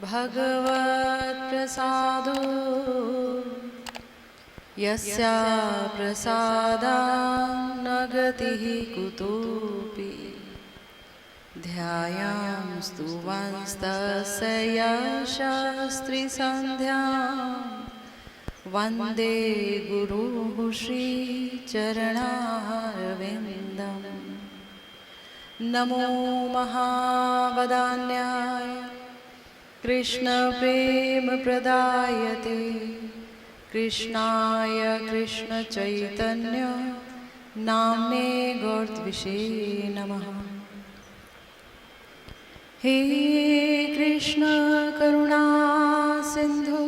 भगवत्प्रसादो यस्या प्रसादान् न गतिः कुतोऽपि ध्यायामस्तु वंस्तस्य शास्त्रीसन्ध्यां वन्दे गुरुः श्रीचरणारविन्दम्। नमो महावदान्याय कृष्णप्रेमप्रदायते कृष्णाय कृष्णचैतन्य नाम्ने गौरत्विषे नमः। हे कृष्ण करुणा सिंधु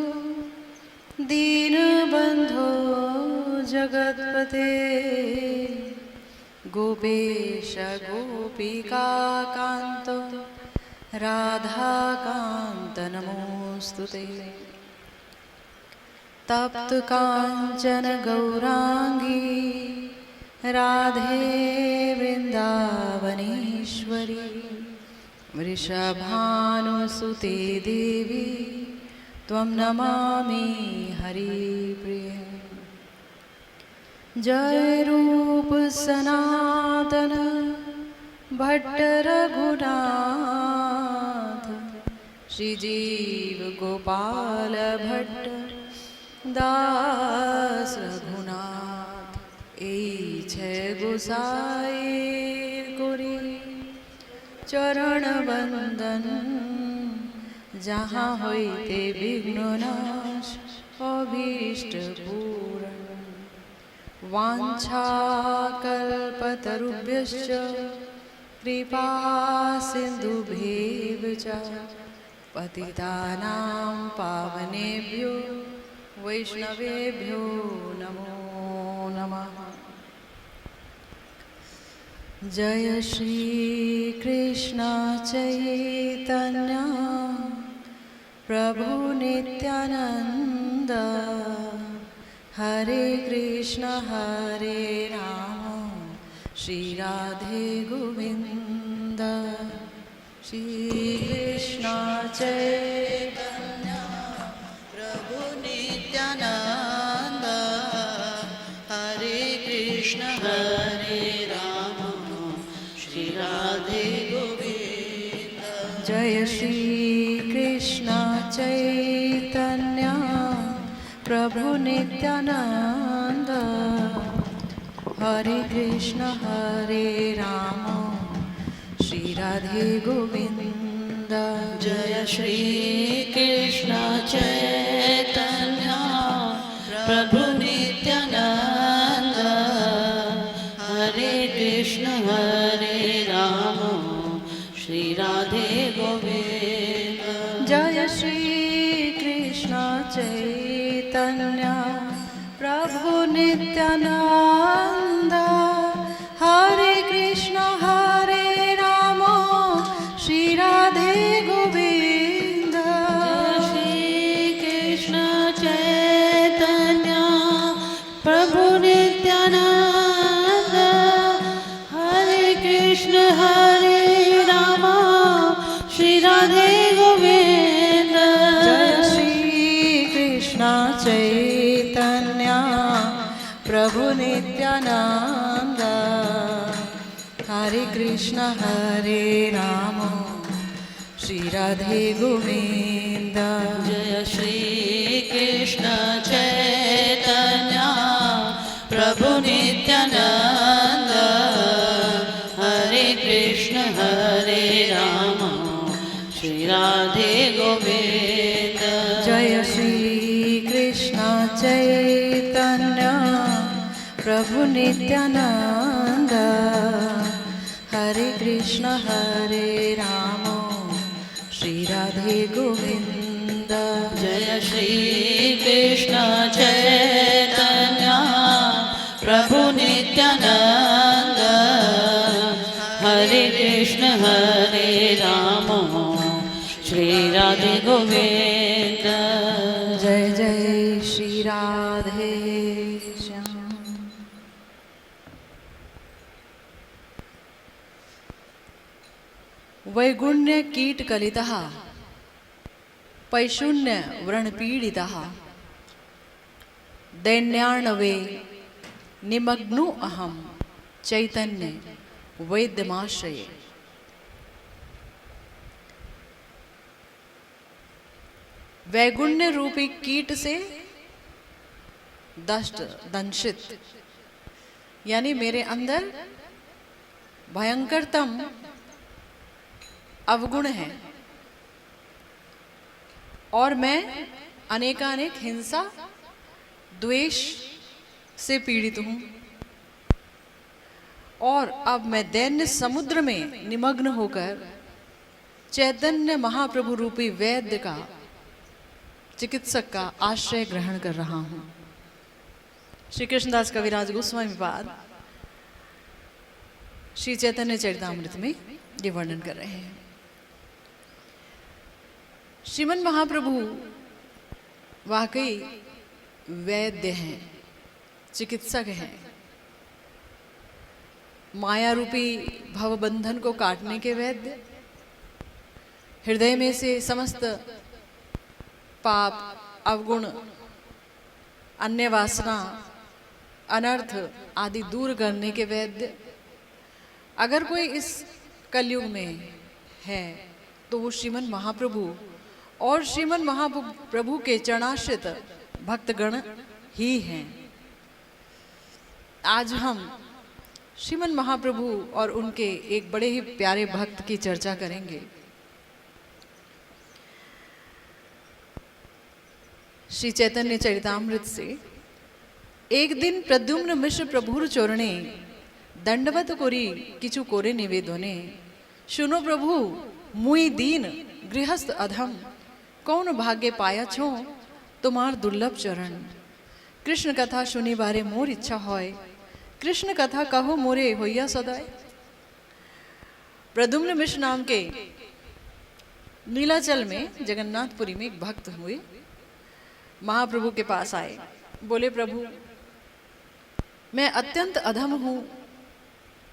दीनबंधो जगत्पते गोपेश गोपिका कांत राधाकांत नमोस्तुते। तप्त कांचन गौरांगी राधे वृंदावनेश्वरी वृषभानुसुते देवी त्वं नमामि हरिप्रिय। जय रूप सनातन भट्ट रघुनाथ श्रीजीव गोपाल भट्ट दास रघुनाथ। এই છે গোসাইর করি চরণ বন্দন जहाँ होइते विघ्ननाश अभीष्ट पूरण। वाञ्छाकल्पतरुभ्यश्च कृपा सिन्धुभ्येव च पतितानां पावनेभ्यो वैष्णवेभ्यो नमो नमः। जय श्री कृष्ण चैतन्य प्रभु नित्यानंद हरे कृष्ण हरे राम श्री राधे गोविंद। श्री कृष्ण चैतन्य प्रभु नित्यानंद हरे कृष्ण हरे राम श्री राधे गोविंद। जय श्री कृष्ण चैतन्य प्रभु नित्यानंद हरे कृष्ण हरे राम श्री राधे गोविंद। जय श्री कृष्ण चैतन्य प्रभु नित्यानंद हरे कृष्ण हरे राम श्री राधे गोविंद। जय श्री कृष्ण चैतन्य प्रभु नित्यानंद हरे कृष्ण हरे राम श्री राधे गोविंद। जय श्री कृष्ण चैतन्य प्रभु नित्यानंद हरे कृष्ण हरे राम श्री राधे गोविंद। जय श्री कृष्ण चैतन्य प्रभु नित्यानंद हरे कृष्ण हरे राम श्री राधे गोविंद। जय श्री कृष्ण चैतन्य प्रभु नित्यानंद हरे कृष्ण हरे राम श्री राधे गोविंद। जय श्री कृष्ण चैतन्य प्रभु नित्यानंद हरे कृष्ण हरे राम श्री राधे गोविंद। जय श्री कृष्ण चैतन्य प्रभु नित्यानंद हरे कृष्ण हरे राम श्री राधे गोविंद। जय जय श्री राधे श्याम। वैगुण्य कीट कलितः पैशून्य व्रणपीडितः दैन्यार्णवे निमग्नो अहम चैतन्य वैद्यमाश्रये। वैगुण्य रूपी कीट से दंशित, यानी मेरे अंदर भयंकरतम अवगुण है और मैं अनेकानेक हिंसा द्वेष से पीड़ित हूं और अब मैं दैन्य समुद्र में निमग्न होकर चैतन्य महाप्रभु रूपी वैद्य का, चिकित्सक का आश्रय ग्रहण कर रहा हूं। श्री कृष्णदास कविराज गोस्वामी पाद श्री चैतन्य चरितामृत में ये वर्णन कर रहे हैं। श्रीमन महाप्रभु वाकई वैद्य हैं, चिकित्सक हैं, माया रूपी भवबंधन को काटने के वैद्य, हृदय में से समस्त पाप, अवगुण, अन्य वासना, अनर्थ आदि दूर करने के वैद्य। अगर कोई इस कलयुग में है तो वो श्रीमन महाप्रभु और श्रीमन महाप्रभु के चरणाश्रित भक्तगण ही हैं। आज हम श्रीमन महाप्रभु और उनके एक बड़े ही प्यारे भक्त की चर्चा करेंगे। श्री चैतन्य चरितामृत से एक दिन प्रद्युम्न मिश्र प्रभुर चोरणे दंडवत कोरी किचु कोरे निवेदने सुनो प्रभु मुई दीन गृहस्थ अधम कौन भाग्य पाया छो तुम्हार दुर्लभ चरण। कृष्ण कथा सुनी बारे मोर इच्छा होय कृष्ण कथा कहो मोरे होइया सदाय। प्रद्युम्न मिश्र नाम के नीलाचल में जगन्नाथपुरी में एक भक्त हुए, महाप्रभु के पास आए, बोले प्रभु मैं अत्यंत अधम हूँ,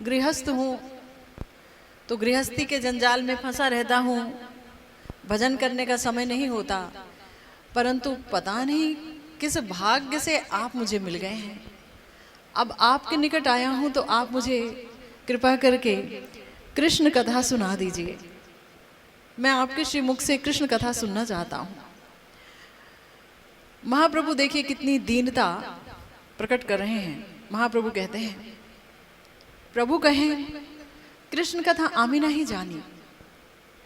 गृहस्थ हूँ, तो गृहस्थी के जंजाल में फंसा रहता हूँ, भजन करने का समय नहीं होता, परंतु पता नहीं किस भाग्य से आप मुझे मिल गए हैं। अब आपके निकट आया हूँ तो आप मुझे कृपा करके कृष्ण कथा सुना दीजिए। मैं आपके श्रीमुख से कृष्ण कथा सुनना चाहता हूँ। महाप्रभु देखिए कितनी दीनता प्रकट कर रहे हैं। महाप्रभु कहते हैं, प्रभु कहें कृष्ण कथा आमी नहीं जानी,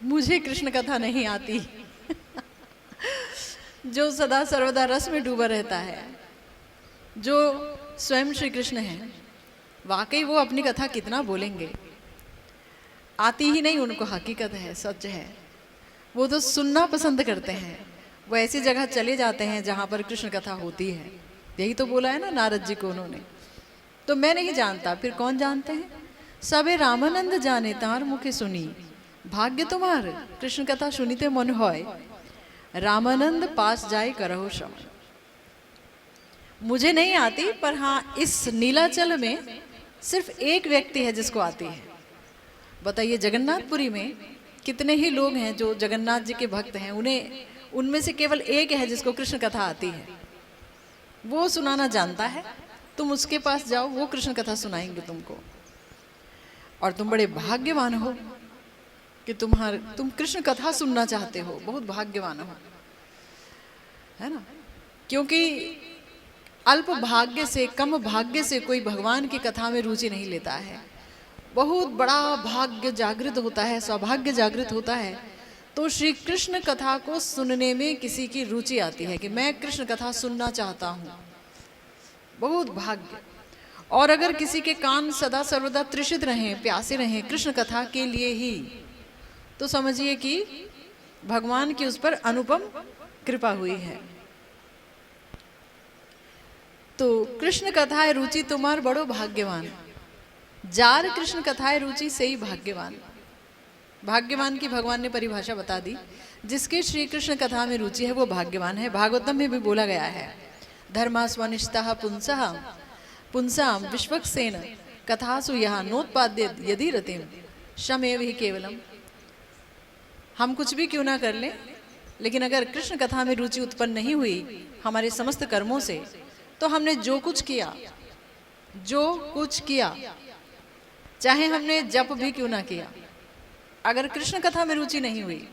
मुझे कृष्ण कथा नहीं आती। जो सदा सर्वदा रस में डूबा रहता है, जो स्वयं श्री कृष्ण है, वाकई वो अपनी कथा कितना बोलेंगे। आती ही नहीं उनको, हकीकत है, सच है। वो तो सुनना पसंद करते हैं। वो ऐसी जगह चले जाते हैं जहाँ पर कृष्ण कथा होती है। यही तो बोला है ना नारद जी को उन्होंने। तो मैं नहीं जानता, फिर कौन जानते हैं? सबे रामानंद जाने तार मुखे सुनी, भाग्य तुम्हार कृष्ण कथा सुनीते मन होय, रामानंद पास जाए करहो श्रवण। मुझे नहीं आती, पर हाँ इस नीलाचल में सिर्फ एक व्यक्ति है जिसको आती है। बताइए जगन्नाथपुरी में कितने ही लोग हैं जो जगन्नाथ जी के भक्त हैं, उनमें से केवल एक है जिसको कृष्ण कथा आती है। वो सुनाना जानता है, तुम उसके पास जाओ, वो कृष्ण कथा सुनाएंगे तुमको। और तुम बड़े भाग्यवान हो कि तुम कृष्ण कथा सुनना चाहते हो, बहुत भाग्यवान हो, है ना। क्योंकि अल्प भाग्य से, कम भाग्य से कोई भगवान की कथा में रुचि नहीं लेता है। बहुत बड़ा भाग्य जागृत होता है, सौभाग्य जागृत होता है, तो श्री कृष्ण कथा को सुनने में किसी की रुचि आती है कि मैं कृष्ण कथा सुनना चाहता हूँ। बहुत भाग्य। और अगर किसी के कान सदा सर्वदा तृषित रहें, प्यासे रहें कृष्ण कथा के लिए ही, तो समझिए कि भगवान की उस पर अनुपम कृपा हुई है। तो कृष्ण कथाएं रुचि तुम्हार बड़ो भाग्यवान, जार कृष्ण कथाएं रुचि से ही भाग्यवान। भाग्यवान की भगवान ने परिभाषा बता दी, जिसके श्री कृष्ण कथा में रुचि है वो भाग्यवान है। भागवतम में भी बोला गया है, धर्मास्वनिष्ठः पुंसः पुंसाम विश्वक्सेन कथासु यह नोत्पाद्य यदि रतिम शमेव ही केवलम। हम कुछ भी क्यों ना कर लें, लेकिन अगर कृष्ण कथा में रुचि उत्पन्न नहीं हुई हमारे समस्त कर्मों से, तो हमने जो कुछ किया, चाहे हमने जप भी क्यों ना किया, अगर कृष्ण कथा में रुचि नहीं हुई,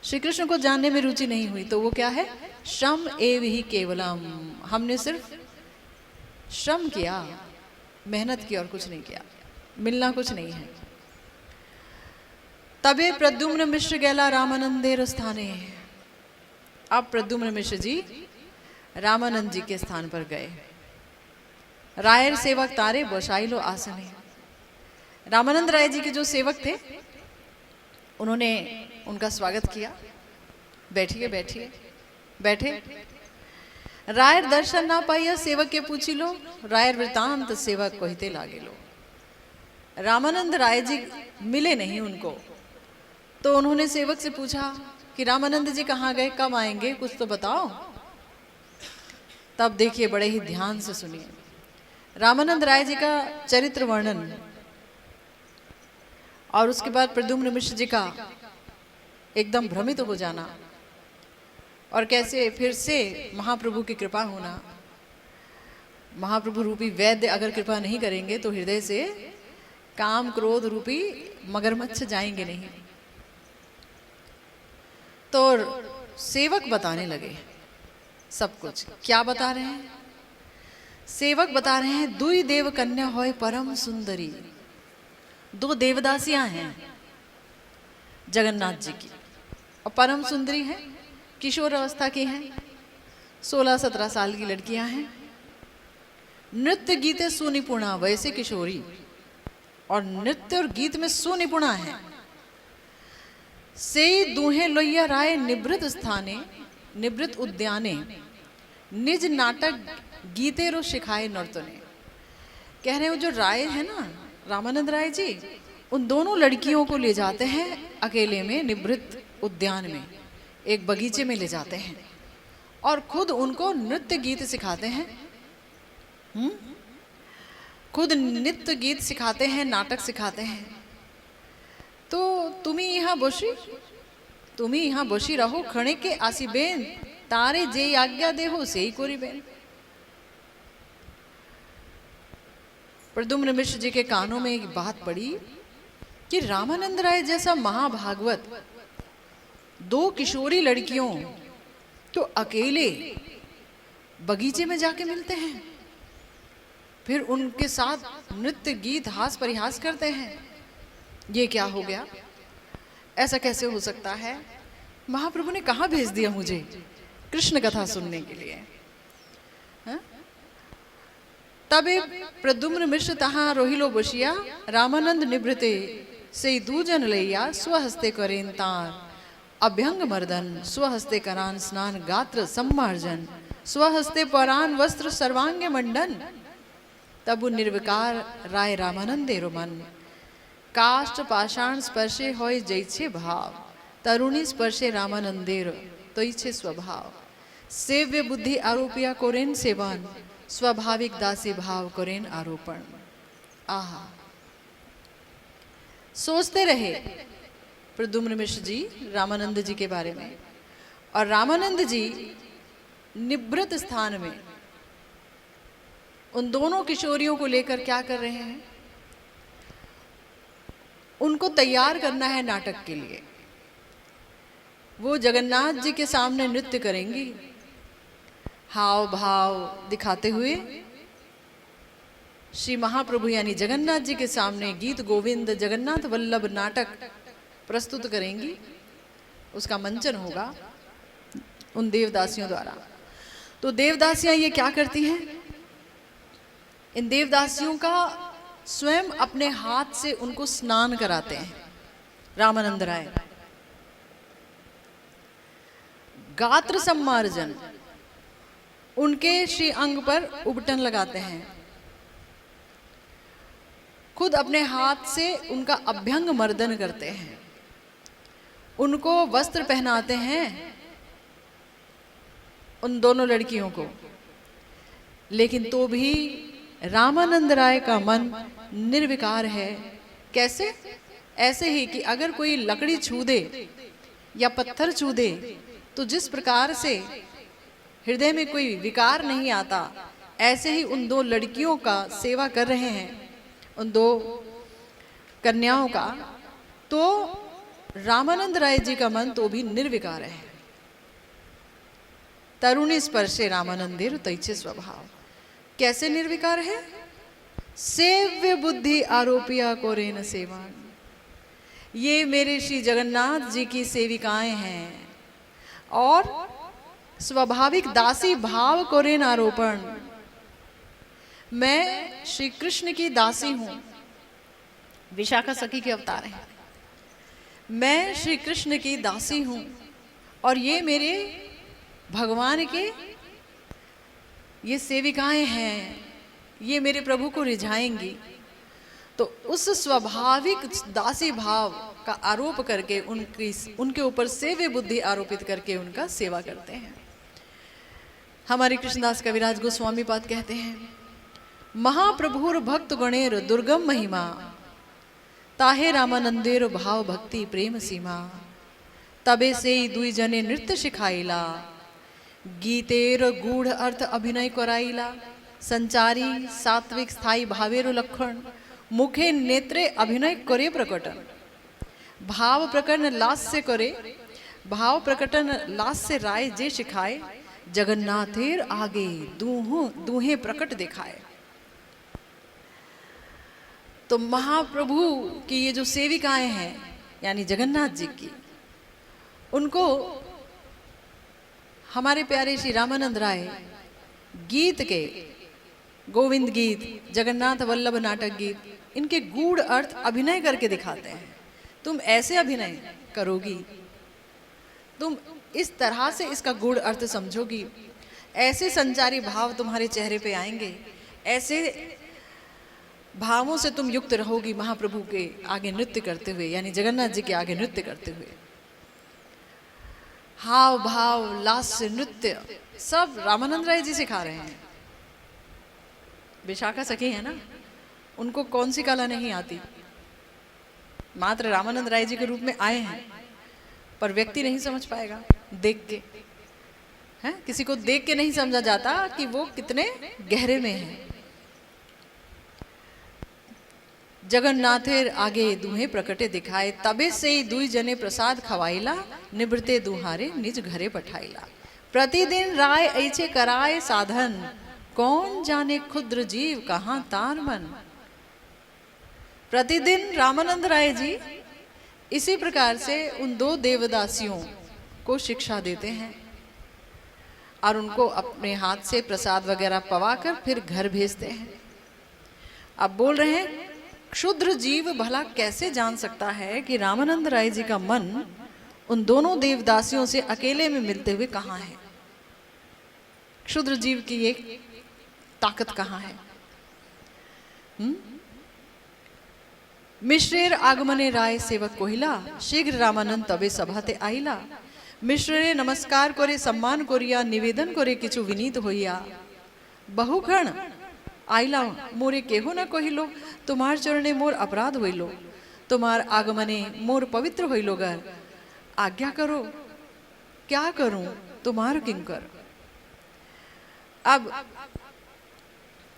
श्री कृष्ण को जानने में रुचि नहीं हुई, तो वो क्या है? श्रम एव ही केवलम। हमने सिर्फ श्रम किया, मेहनत की और कुछ नहीं किया, मिलना कुछ नहीं है। तबे प्रद्युम्न मिश्र गैला रामानंदेर स्थाने। अब प्रद्युम्न मिश्र जी रामानंद जी के स्थान पर गए। रायर सेवक तारे बसाइलो आसने। रामानंद राय जी के जो सेवक थे उन्होंने उनका स्वागत किया। बैठिए बैठिए बैठे। रायर दर्शन ना पाइया सेवक के पूछी लो, रायर वृतांत सेवक कहते लागे लो। रामानंद राय जी मिले नहीं उनको, तो उन्होंने सेवक से पूछा कि रामानंद जी कहाँ गए, कब आएंगे, कुछ तो बताओ। तब देखिए, बड़े ही ध्यान से सुनिए रामानंद राय जी का चरित्र वर्णन, और उसके बाद प्रद्युम्न मिश्र जी का एकदम भ्रमित हो जाना, और कैसे फिर से महाप्रभु की कृपा होना। महाप्रभु रूपी वैद्य अगर कृपा नहीं करेंगे तो हृदय से काम क्रोध रूपी मगरमच्छ जाएंगे नहीं। तो सेवक बताने लगे सब कुछ। क्या बता रहे हैं? सेवक बता रहे हैं, दुई देव कन्या होय परम सुंदरी। दो देवदासियां हैं जगन्नाथ जी की, और परम सुंदरी हैं, किशोर अवस्था की हैं, 16-17 साल की लड़कियां हैं। नृत्य गीते सुनिपुणा, वैसे किशोरी और नृत्य और गीत में सुनिपुणा है। से दूहे लोहिया राय निवृत स्थाने निवृत उद्याने निज नाटक गीते रो शिखाए नर्तने। कह रहे हो जो राय है ना, रामानंद राय जी, उन दोनों लड़कियों को ले जाते हैं अकेले में निवृत्त उद्यान में, एक बगीचे में ले जाते हैं, और खुद उनको नृत्य गीत सिखाते हैं। खुद नृत्य गीत सिखाते हैं, नाटक सिखाते हैं। तो तुम्ही यहाँ बसी रहो, खणे के आसी बेन, तारे जे आज्ञा देहो से ही कोरी बेन। प्रद्युम्न मिश्र जी के कानों में एक बात पड़ी कि रामानंद राय जैसा महाभागवत दो किशोरी लड़कियों तो अकेले बगीचे में जाके मिलते हैं, फिर उनके साथ नृत्य गीत हास परिहास करते हैं। ये क्या हो गया? ऐसा कैसे हो सकता है? महाप्रभु ने कहाँ भेज दिया मुझे कृष्ण कथा सुनने के लिए? तबे प्रद्युम्न मिश्र तहाँ रोहिलो बसिया, रामानंद निवृते से दूजन लैया, स्वहस्ते करेन तार अभ्यंग मर्दन, स्वहस्ते करान स्नान गात्र सम्मार्जन, स्वहस्ते परान वस्त्र सर्वांगे मंडन। तब निर्विकार राय रामानंदेरो मन, काष्ठ पाषाण स्पर्शे होय जैछे भाव, तरुणी स्पर्शे रामानंदेर तैछे स्वभाव। सेव्य बुद्धि आरोपिया कोरेन सेवन, स्वाभाविक दासी भाव करें आरोपण। आहा, सोचते रहे प्रद्युम्न मिश्र जी रामानंद जी के बारे में, और रामानंद जी निवृत्त स्थान में उन दोनों किशोरियों को लेकर क्या कर रहे हैं? उनको तैयार करना है नाटक के लिए। वो जगन्नाथ जी के सामने नृत्य करेंगी, हाव भाव दिखाते हुए श्री महाप्रभु यानी जगन्नाथ जी के सामने गीत गोविंद जगन्नाथ वल्लभ नाटक प्रस्तुत करेंगी। उसका मंचन होगा उन देवदासियों द्वारा। तो देवदासियां ये क्या करती हैं? इन देवदासियों का स्वयं अपने हाथ से उनको स्नान कराते हैं रामानंद राय। गात्र सम्मार्जन, उनके श्री अंग पर उबटन लगाते हैं। खुद अपने हाथ से उनका अभ्यंग मर्दन करते हैं, उनको वस्त्र पहनाते हैं उन दोनों लड़कियों को। लेकिन तो भी रामानंद राय का मन निर्विकार है। कैसे? ऐसे ही कि अगर कोई लकड़ी छू दे या पत्थर छू दे तो जिस प्रकार से हृदय में कोई विकार नहीं आता, ऐसे ही उन दो लड़कियों का सेवा कर रहे हैं, उन दो कन्याओं का, तो रामानंद राय जी का मन तो भी निर्विकार है। तरुणी स्पर्शे रामानंदेर तैचे स्वभाव। कैसे निर्विकार है? सेव्य बुद्धि आरोपिया कोरेन सेवान। ये मेरे श्री जगन्नाथ जी की सेविकाएं हैं और स्वाभाविक दासी भाव कोरेन आरोपण। मैं श्री कृष्ण की दासी हूं, विशाखा सखी के अवतार हैं। मैं श्री कृष्ण की दासी हूं और ये मेरे भगवान के ये सेविकाएं हैं, ये मेरे प्रभु को रिझाएंगी। तो उस स्वाभाविक दासी भाव का आरोप करके उनके ऊपर सेव्य बुद्धि आरोपित करके उनका सेवा करते हैं। हमारे कृष्णदास कविराज गोस्वामी पाद कहते हैं, महाप्रभुर भक्त गणेर दुर्गम महिमा, ताहे रामानंदेर भाव भक्ति प्रेम सीमा। तबे से दुई जने नृत्य सिखाइला, गीतेर गूढ़ अर्थ अभिनय कराइला। संचारी सात्विक स्थायी भावेर लक्षण, मुखे नेत्रे अभिनय करे प्रकटन। भाव प्रकटन लास्य करे, भाव प्रकटन लास्य राय जे सिखाए। जगन्नाथेर आगे दूहे प्रकट दिखाए। तो महाप्रभु की ये जो सेविकाएं हैं यानी जगन्नाथ जी की, उनको हमारे प्यारे श्री रामानंद राय गीत के, गोविंद गीत, जगन्नाथ वल्लभ नाटक गीत, इनके गूढ़ अर्थ अभिनय करके दिखाते हैं। तुम ऐसे अभिनय करोगी, तुम इस तरह से इसका गूढ़ अर्थ समझोगी, ऐसे संचारी भाव तुम्हारे चेहरे पे आएंगे, ऐसे भावों से तुम युक्त रहोगी महाप्रभु के आगे नृत्य करते हुए, यानी जगन्नाथ जी के आगे नृत्य करते हुए। हाव भाव लास्य नृत्य सब रामानंद राय जी सिखा रहे हैं। विशाखा सखी है ना, उनको कौन सी कला नहीं आती, मात्र रामानंद राय जी के रूप में आए हैं, पर व्यक्ति नहीं समझ पाएगा देख के, है किसी को देख के नहीं समझा जाता कि वो कितने गहरे में है। जगन्नाथेर आगे दूहे प्रकटे दिखाए, तबे से दुई जने प्रसाद खवाइला। निवृते दुहारे निज घरे पठाइला। प्रतिदिन राय ऐचे कराए साधन, कौन जाने क्षुद्र जीव कहाँ तार मन। प्रतिदिन रामानंद राय जी इसी प्रकार से उन दो देवदासियों को शिक्षा देते हैं और उनको अपने हाथ से प्रसाद वगैरह पवाकर फिर घर भेजते हैं। अब बोल रहे हैं, क्षुद्र जीव भला कैसे जान सकता है कि रामानंद राय जी का मन उन दोनों देवदासियों से अकेले में मिलते हुए कहाँ है। क्षुद्र जीव की ये ताकत कहाँ है। मिश्रेर आगमने राय सेवक कोहिला, शीघ्र रामानंद तबे सभाते आइला। मिश्रे नमस्कार करे सम्मान करिया, निवेदन करे किछु विनीत होइया। बहुक्षण आइला मोरे केहो न कहिलो, तुम्हार चरणे मोर अपराध होइलो। तुम्हार आगमने मोर पवित्र होइलो गर, आज्ञा करो क्या करूं तुम्हार किंकर। अब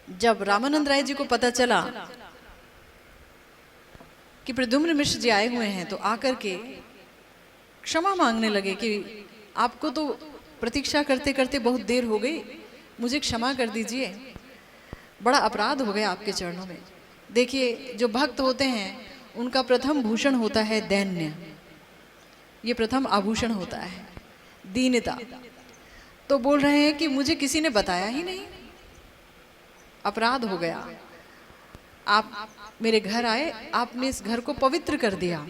जब रामानंद राय जी को पता चला कि प्रद्युम्न मिश्र जी आए हुए हैं, तो आकर के क्षमा मांगने लगे कि आपको तो प्रतीक्षा करते करते बहुत देर हो गई, मुझे क्षमा कर दीजिए, बड़ा अपराध हो गया आपके चरणों में। देखिए, जो भक्त होते हैं उनका प्रथम भूषण होता है दैन्य, ये प्रथम आभूषण होता है दीनता। तो बोल रहे हैं कि मुझे किसी ने बताया ही नहीं, अपराध हो गया। आप मेरे घर आए, आपने इस घर को पवित्र कर दिया,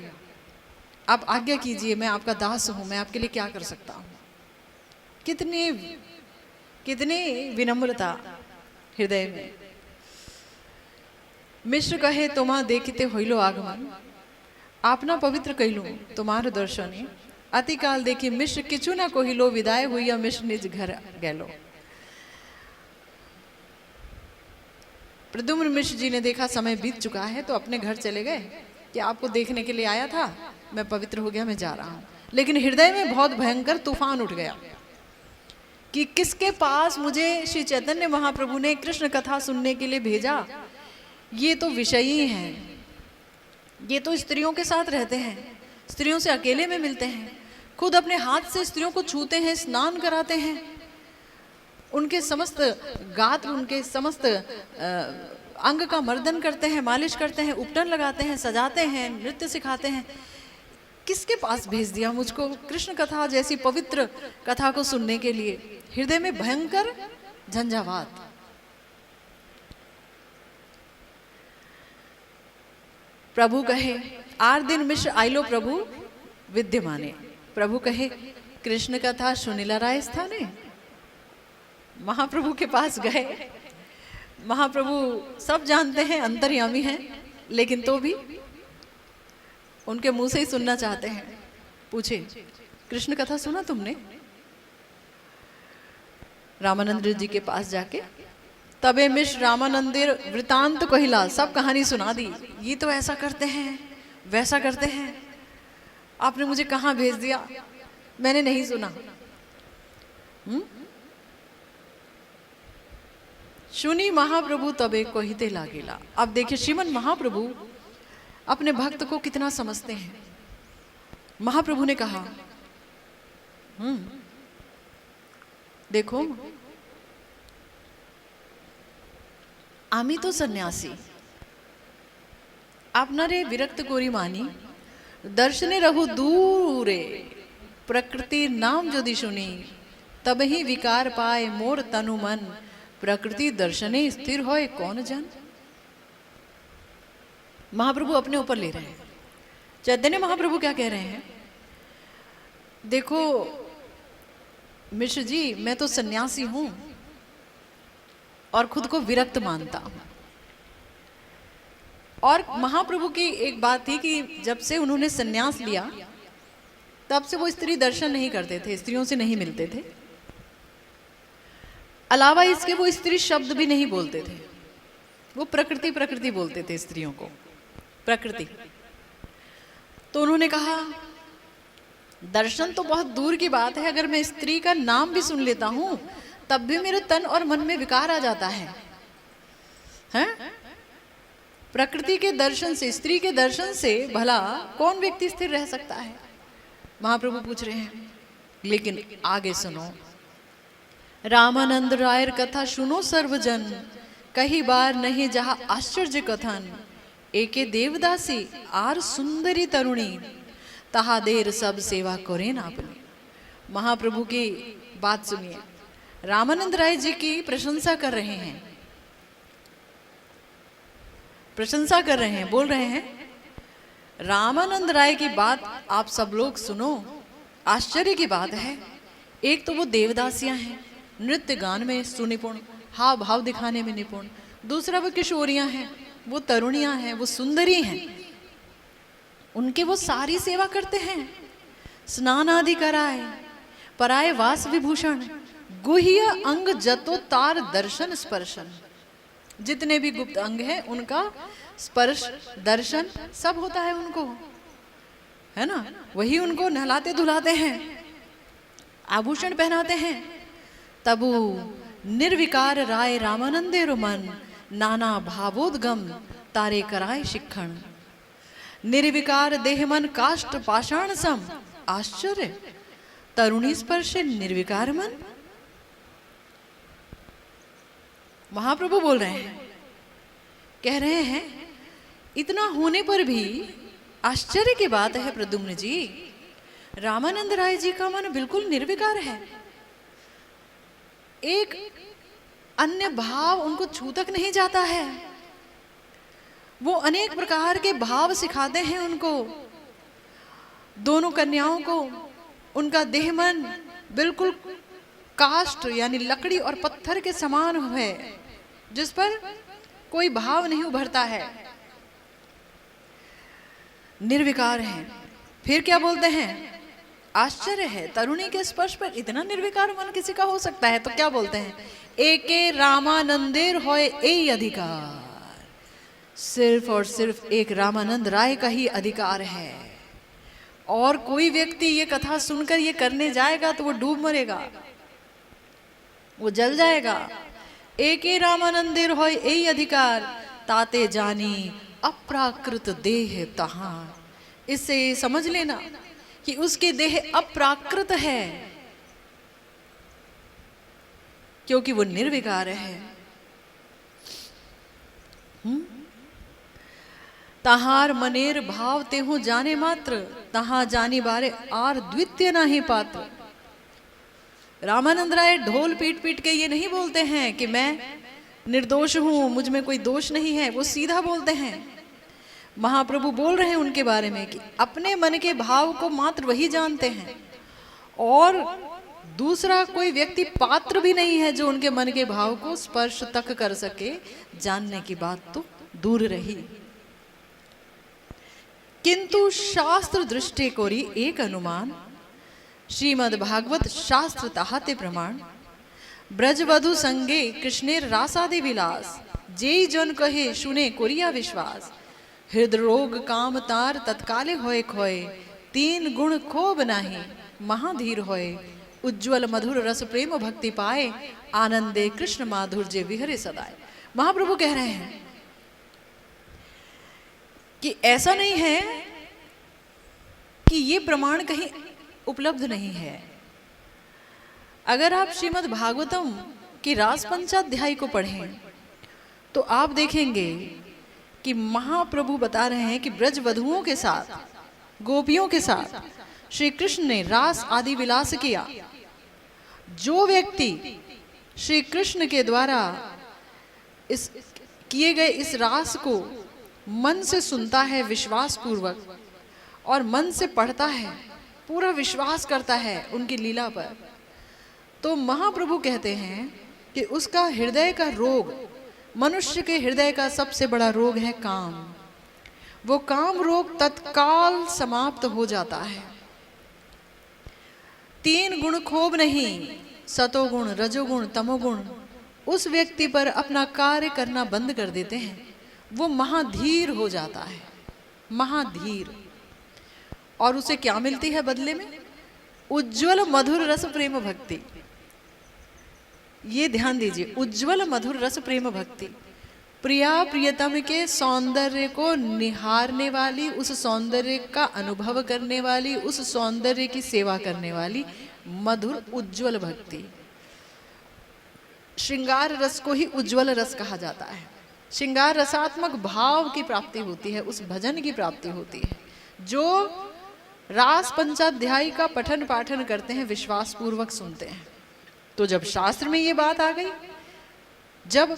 आप आज्ञा कीजिए, मैं आपका दास हूं, मैं आपके लिए क्या कर सकता हूं। कितनी विनम्रता हृदय में। मिश्र कहे, तुम्हा देखते होइलो आगमन, आपना पवित्र कैलू तुम्हार दर्शने। अतिकाल देखी मिश्र किचु न कहिलो, विदाय हुई मिश्र निज घर गैलो। प्रद्युम्न मिश्र जी ने देखा समय बीत चुका है, तो अपने घर चले गए कि आपको देखने के लिए आया था, मैं पवित्र हो गया, मैं जा रहा हूं। लेकिन हृदय में बहुत भयंकर तूफान उठ गया कि किसके पास मुझे श्री चैतन्य महाप्रभु ने कृष्ण कथा सुनने के लिए भेजा। ये तो विषयी हैं, ये तो स्त्रियों के साथ रहते हैं, स्त्रियों से अकेले में मिलते हैं, खुद अपने हाथ से स्त्रियों को छूते हैं, स्नान कराते हैं, उनके समस्त गात्र, उनके समस्त अंग का मर्दन करते हैं, मालिश करते हैं, उपटन लगाते हैं, सजाते हैं, नृत्य सिखाते हैं। किसके पास भेज दिया मुझको कृष्ण कथा जैसी पवित्र कथा को सुनने के लिए? हृदय में भयंकर झंझावात। प्रभु कहे 8 दिन मिश्र आइलो प्रभु विद्यमाने। प्रभु कहे कृष्ण कथा सुनिला राय स्थाने। महाप्रभु के पास गए। महाप्रभु सब जानते हैं, अंतर्यामी हैं, लेकिन तो भी उनके मुंह से ही सुनना चाहते हैं। पूछे कृष्ण कथा सुना तुमने? रामानंद जी के पास जाके तबे मिश्र रामानंदेर वृतांत कहिला, सब कहानी सुना दी। ये तो ऐसा करते हैं, वैसा करते हैं, आपने मुझे कहाँ भेज दिया, मैंने नहीं सुना। सुनी महाप्रभु तबे कहिते लागेला। अब देखिए श्रीमन महाप्रभु अपने भक्त को कितना समझते हैं। महाप्रभु ने कहा देखो आमी तो सन्यासी, आपनारे विरक्त कोरी मानी, दर्शने रहु दूरे, प्रकृति नाम यदि सुनी, तब ही विकार पाए मोर तनु मन, प्रकृति दर्शने स्थिर होए कौन जन। महाप्रभु अपने ऊपर ले रहे हैं। चैतन्य महाप्रभु क्या कह रहे हैं? देखो मिश्र जी, मैं तो सन्यासी हूं और खुद को विरक्त मानता हूं। और महाप्रभु की एक बात थी कि जब से उन्होंने सन्यास लिया तब से वो स्त्री दर्शन नहीं करते थे, स्त्रियों से नहीं मिलते थे। अलावा इसके वो स्त्री शब्द भी नहीं बोलते थे, वो प्रकृति प्रकृति बोलते थे स्त्रियों को, प्रकृति। तो उन्होंने कहा दर्शन तो बहुत दूर की बात है, अगर मैं स्त्री का नाम भी सुन लेता हूं तब भी मेरे तन और मन में विकार आ जाता है, हैं? प्रकृति के दर्शन से, स्त्री के दर्शन से भला कौन व्यक्ति स्थिर रह सकता है? महाप्रभु पूछ रहे हैं। लेकिन आगे सुनो, रामानंद रायर कथा सुनो सर्वजन, कही बार नहीं जहा आश्चर्य कथन, एके देवदासी आर सुंदरी तरुणी, तहा देर सब सेवा करे ना अपनी। महाप्रभु की बात सुनिए। रामानंद राय जी की प्रशंसा कर रहे हैं, प्रशंसा कर रहे हैं, बोल रहे हैं रामानंद राय की बात आप सब लोग सुनो। आश्चर्य की बात है, एक तो वो देवदासियां हैं, नृत्य गान में सुनिपुण, हाव भाव दिखाने में निपुण। दूसरा वो किशोरियां हैं, वो तरुणियां हैं, वो सुंदरी हैं, उनके वो सारी सेवा करते हैं, स्नान आदि कराए, पराय वास विभूषण, गुह्य अंग जतो तार दर्शन स्पर्शन। जितने भी गुप्त अंग हैं उनका स्पर्श दर्शन सब होता है उनको, है ना? वही उनको नहलाते धुलाते हैं, आभूषण पहनाते हैं। तबु निर्विकार राय रामानंदे मन, नाना भावोद्गम तारे कराय शिक्षण। निर्विकार देह मन काष्ठ पाषाण सम, आश्चर्य तरुणी स्पर्श निर्विकार मन। महाप्रभु बोल रहे हैं, कह रहे हैं इतना होने पर भी आश्चर्य की बात है प्रद्युम्न जी, रामानंद राय जी का मन बिल्कुल निर्विकार है, एक अन्य भाव उनको छू तक नहीं जाता है। वो अनेक प्रकार के भाव सिखाते हैं उनको, दोनों कन्याओं को। उनका देह मन बिल्कुल काष्ठ यानी लकड़ी और पत्थर के समान है, जिस पर कोई भाव नहीं उभरता है, निर्विकार है। फिर क्या बोलते हैं? आश्चर्य है, तरुणी के स्पर्श पर इतना निर्विकार मन किसी का हो सकता है। तो क्या बोलते हैं? एके रामानंदेर होए ए अधिकार, सिर्फ और सिर्फ एक रामानंद राय का ही अधिकार है। और कोई व्यक्ति ये कथा सुनकर ये करने जाएगा तो वो डूब मरेगा, वो जल जाएगा। एक ही रामानंदिर होय यही अधिकार, ताते जानी अप्राकृत देह तहां। इससे समझ लेना कि उसके देह अप्राकृत है, क्योंकि वो निर्विकार है। तहार मनेर भाव तेहु जाने मात्र, तहां जानी बारे आर द्वितीय नहीं पात्र। रामानंद राय ढोल पीट पीट के ये नहीं बोलते हैं कि मैं निर्दोष हूं, मुझ में कोई दोष नहीं है, वो सीधा बोलते हैं। महाप्रभु बोल रहे हैं उनके बारे में कि अपने मन के भाव को मात्र वही जानते हैं, और दूसरा कोई व्यक्ति पात्र भी नहीं है जो उनके मन के भाव को स्पर्श तक कर सके। जानने की बात तो दूर रही। किंतु शास्त्र दृष्टि कोरी एक अनुमान, श्रीमद् भागवत शास्त्र ताहाते प्रमाण। ब्रजवधु संगे कृष्णेर रासादि विलास, जेई जन कहे सुने कोरिया विश्वास। हृदय रोग काम तार तत्काले होए खोए, तीन गुण खोब नाही महाधीर होए। उज्ज्वल मधुर रस प्रेम भक्ति पाए, आनंदे कृष्ण माधुर्य विहरे सदाए। महाप्रभु कह रहे हैं कि ऐसा नहीं है कि ये प्रमाण कहीं उपलब्ध नहीं है। अगर आप श्रीमद् भागवतम की रास पंचाध्याय को पढ़ें तो आप देखेंगे कि महाप्रभु बता रहे हैं कि ब्रज वधुओं के साथ, गोपियों के साथ श्री कृष्ण ने रास आदि विलास किया। जो व्यक्ति श्री कृष्ण के द्वारा इस किए गए इस रास को मन से सुनता है विश्वास पूर्वक, और मन से पढ़ता है, पूरा विश्वास करता है उनकी लीला पर, तो महाप्रभु कहते हैं कि उसका हृदय का रोग, मनुष्य के हृदय का सबसे बड़ा रोग है काम। वो काम रोग तत्काल समाप्त हो जाता है। तीन गुण खोब नहीं, सतोगुण, रजोगुण, तमोगुण उस व्यक्ति पर अपना कार्य करना बंद कर देते हैं। वो महाधीर हो जाता है, महाधीर। और उसे क्या मिलती है बदले में? उज्ज्वल मधुर रस प्रेम भक्ति। ये ध्यान दीजिए, उज्ज्वल मधुर रस प्रेम भक्ति। प्रिया प्रियतम के सौंदर्य को निहारने वाली, उस सौंदर्य का अनुभव करने वाली, उस सौंदर्य की सेवा करने वाली मधुर उज्ज्वल भक्ति। श्रृंगार रस को ही उज्ज्वल रस कहा जाता है। श्रृंगार रसात्मक भाव की प्राप्ति होती है, उस भजन की प्राप्ति होती है जो रास पंचाध्यायी का पठन पाठन करते हैं, विश्वास पूर्वक सुनते हैं। तो जब शास्त्र में ये बात आ गई, जब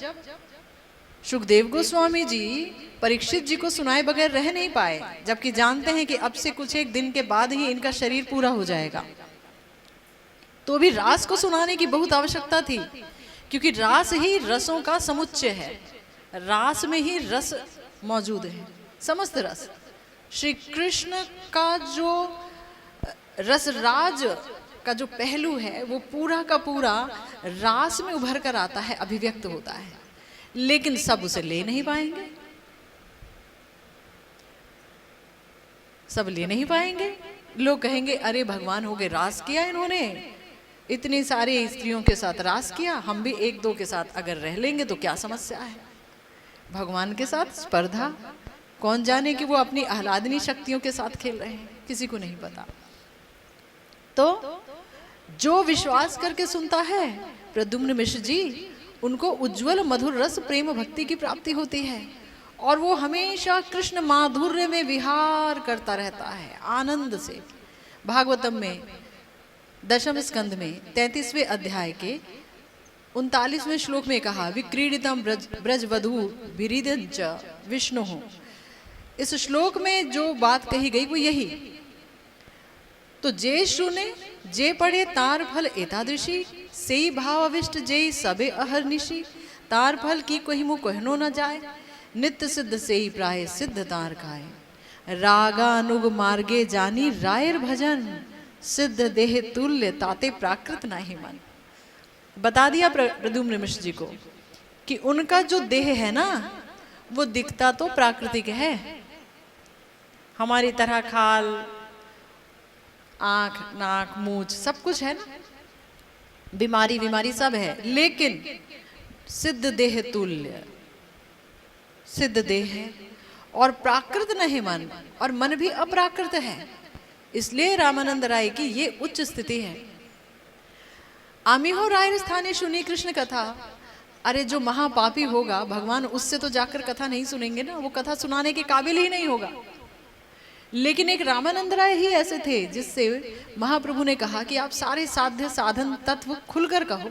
सुखदेव गोस्वामी जी परीक्षित जी को सुनाए बगैर रह नहीं पाए, जबकि जानते हैं कि अब से कुछ एक दिन के बाद ही इनका शरीर पूरा हो जाएगा, तो भी रास को सुनाने की बहुत आवश्यकता थी, क्योंकि रास ही रसों का समुच्चय है। रास में ही रस मौजूद है, समस्त रस। श्री कृष्ण का जो रसराज का जो पहलू है वो पूरा का पूरा रास में उभर कर आता है, अभिव्यक्त होता है, लेकिन सब उसे ले नहीं पाएंगे, सब ले नहीं पाएंगे। लोग कहेंगे अरे भगवान हो गए, रास किया इन्होंने, इतनी सारी स्त्रियों के साथ रास किया, हम भी एक दो के साथ अगर रह लेंगे तो क्या समस्या है। भगवान के साथ स्पर्धा, कौन जाने कि वो अपनी आह्लादनी शक्तियों के साथ खेल रहे हैं, किसी को नहीं पता। तो जो विश्वास करके सुनता है, प्रद्युम्न मिश्र जी, उनको उज्ज्वल मधुर रस प्रेम भक्ति की प्राप्ति होती है, और वो हमेशा कृष्ण माधुर्य में विहार करता रहता है आनंद से। भागवतम में दशम स्कंद में 33वें अध्याय के 39वें श्लोक में कहा, विक्रीडितम ब्रजवधू विरीदंच विष्णु। इस श्लोक में जो बात कही गई वो यही। तो जे सुने जे पढ़े तार फल एतादृशी, सेई भाव अविष्ट जे सबे अहर्निशी। तार फल की कोई मुँह कहनो न जाए, नित्य सिद्ध सेई प्राय सिद्ध तार खाए। रागानुग मार्गे जानी रायर भजन, सिद्ध देह तुल्य ताते प्राकृत नाही मन। बता दिया प्रद्युम्न मिश्र जी को कि उनका जो देह है ना, वो दिखता तो प्राकृतिक है, हमारी तरह खाल आंख, नाक, मूंछ सब कुछ है ना, बीमारी बीमारी सब है, लेकिन सिद्ध देह तुल्य, सिद्ध देह है और प्राकृत नहीं मन, और मन भी अप्राकृत है। इसलिए रामानंद राय की ये उच्च स्थिति है। आमी हो राय स्थानीय सुनी कृष्ण कथा। अरे जो महापापी होगा भगवान उससे तो जाकर कथा नहीं सुनेंगे ना, वो कथा सुनाने के काबिल ही नहीं होगा। लेकिन एक रामानंद राय ही ऐसे थे जिससे महाप्रभु ने कहा कि आप सारे साध्य साधन तत्व खुलकर कहो।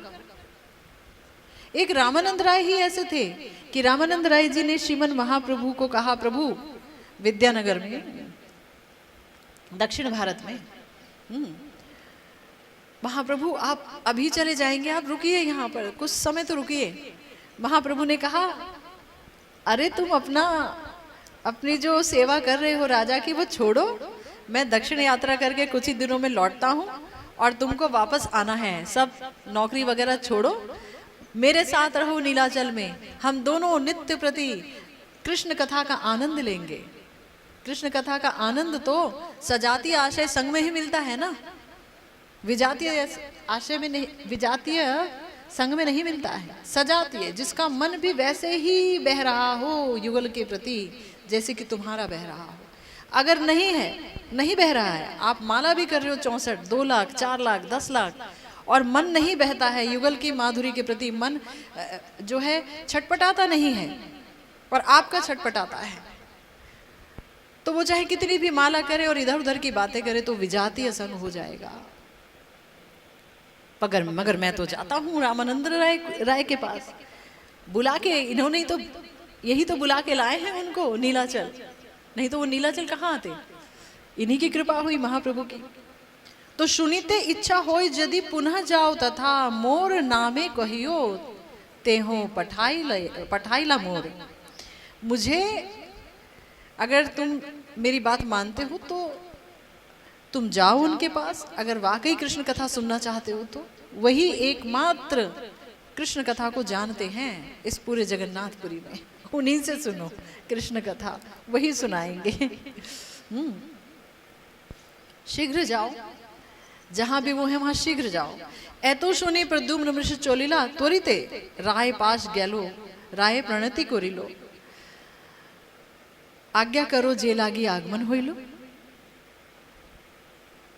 एक रामानंद राय ही ऐसे थे कि रामानंद राय जी ने श्रीमन महाप्रभु को कहा, प्रभु विद्यानगर में, दक्षिण भारत में, महाप्रभु आप अभी चले जाएंगे, आप रुकिए यहाँ पर कुछ समय तो रुकिए। महाप्रभु ने कहा, अरे तुम अपनी जो सेवा कर रहे हो राजा की वो छोड़ो, मैं दक्षिण यात्रा करके कुछ ही दिनों में लौटता हूँ और तुमको वापस आना है, सब नौकरी वगैरह छोड़ो, मेरे साथ रहो नीलाचल में, हम दोनों नित्य प्रति कृष्ण कथा का आनंद लेंगे। कृष्ण कथा का आनंद तो सजातीय आशय संग में ही मिलता है ना, विजातीय आशय में नहीं, विजातीय संग में नहीं मिलता है। सजातीय जिसका मन भी वैसे ही बह रहा हो युगल के प्रति जैसे कि तुम्हारा बह रहा हो। अगर नहीं है, नहीं बह रहा है, आप माला भी कर रहे हो 64, 2 लाख, 4 लाख, 10 लाख, और मन नहीं बहता है युगल की माधुरी के प्रति, मन जो है छटपटाता नहीं है और आपका छटपटाता है, तो वो चाहे कितनी भी माला करे और इधर उधर की बातें करे तो विजातीय संग हो जाएगा। मगर मैं तो जाता हूँ रामानंद राय के पास, बुला के, इन्होंने ही तो यही तो बुला के लाए हैं उनको नीलाचल, नहीं तो वो नीलाचल कहाँ आते, इन्हीं की कृपा हुई महाप्रभु की। तो सुनीते इच्छा होय यदि पुनः जाओ तथा मोर नामे कहियो ते हो पठाईला मोर। मुझे अगर तुम मेरी बात मानते हो तो तुम जाओ उनके पास, अगर वाकई कृष्ण कथा सुनना चाहते हो तो वही एकमात्र कृष्ण कथा को जानते हैं इस पूरे जगन्नाथपुरी में, उन्हीं से सुनो कृष्ण कथा, वही सुनाएंगे। शीघ्र जाओ, जहां भी वो है वहां शीघ्र जाओ। एतो सुनी प्रद्युम्न मृष चोलिला त्वरिते राय पास गेलो राय प्रणति कोरिलो। आज्ञा करो जे लागी आगमन होइलो।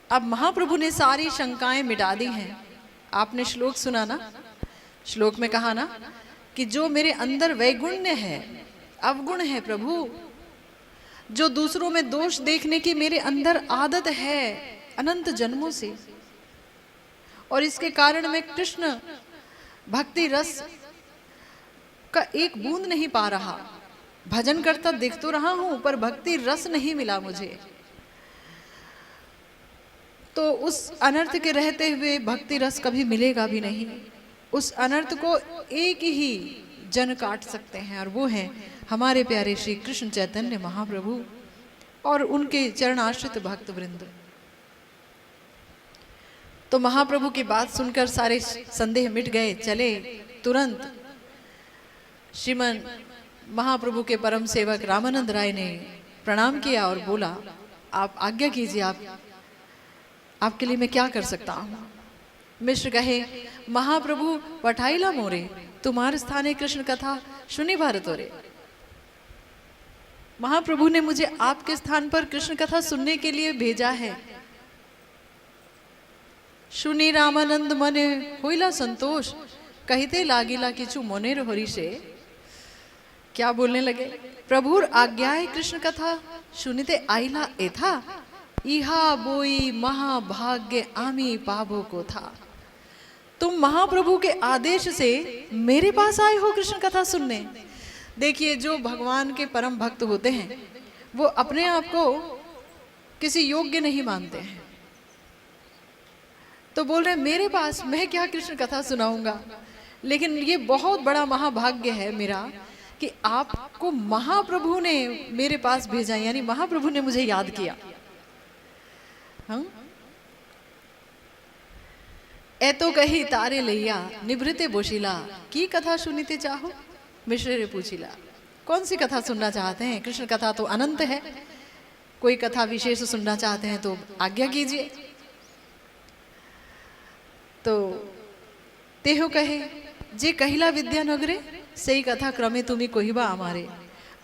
अब महाप्रभु ने सारी शंकाएं मिटा दी हैं। आपने श्लोक सुना ना, श्लोक में कहा ना कि जो मेरे अंदर वैगुण्य है, अवगुण है प्रभु, जो दूसरों में दोष देखने की मेरे अंदर आदत है अनंत जन्मों से, और इसके कारण मैं कृष्ण भक्ति रस का एक बूंद नहीं पा रहा। भजन करता देख तो रहा हूं पर भक्ति रस नहीं मिला मुझे, तो उस अनर्थ के रहते हुए भक्ति रस कभी मिलेगा भी नहीं। उस अनर्थ को एक ही जन काट सकते हैं और वो हैं हमारे प्यारे श्री कृष्ण चैतन्य महाप्रभु और उनके चरणाश्रित भक्त वृंद। तो महाप्रभु की बात सुनकर सारे संदेह मिट गए। चले तुरंत श्रीमन महाप्रभु के परम सेवक रामानंद राय ने प्रणाम किया और बोला, आप आज्ञा कीजिए, आपके लिए मैं क्या कर सकता हूँ। मिश्र कहे, महाप्रभु पठाईला मोरे तुम्हारे स्थाने कृष्ण कथा सुनी भारत रे। महाप्रभु ने मुझे आपके स्थान पर कृष्ण कथा सुनने के लिए भेजा है। सुनी रामानंद मने होइला संतोष कहते लागिला किचु मोनेर हरि से। क्या बोलने लगे, प्रभुर आज्ञाए कृष्ण कथा सुनिते आइला एथा इहा बोई महाभाग्य आमी पाबो को था। तुम महाप्रभु के आदेश से मेरे पास आए हो कृष्ण कथा सुनने। देखिए, जो भगवान के परम भक्त होते हैं वो अपने आप को किसी योग्य नहीं मानते हैं, तो बोल रहे मेरे पास, मैं क्या कृष्ण कथा सुनाऊंगा। लेकिन ये बहुत बड़ा महाभाग्य है मेरा कि आपको महाप्रभु ने मेरे पास भेजा, यानी महाप्रभु ने मुझे याद किया। हाँ, एतो कही तारे लैया निभृते बोशिला की कथा सुनीते चाहो। मिश्र रे पूछिला, कौन सी कथा सुनना चाहते हैं? कृष्ण कथा तो अनंत है, कोई कथा विशेष सुनना चाहते हैं तो आज्ञा कीजिए। तो तेहो कहे जे कहिला विद्यानगरे सही कथा क्रमे तुम्ही कोहिबा आमारे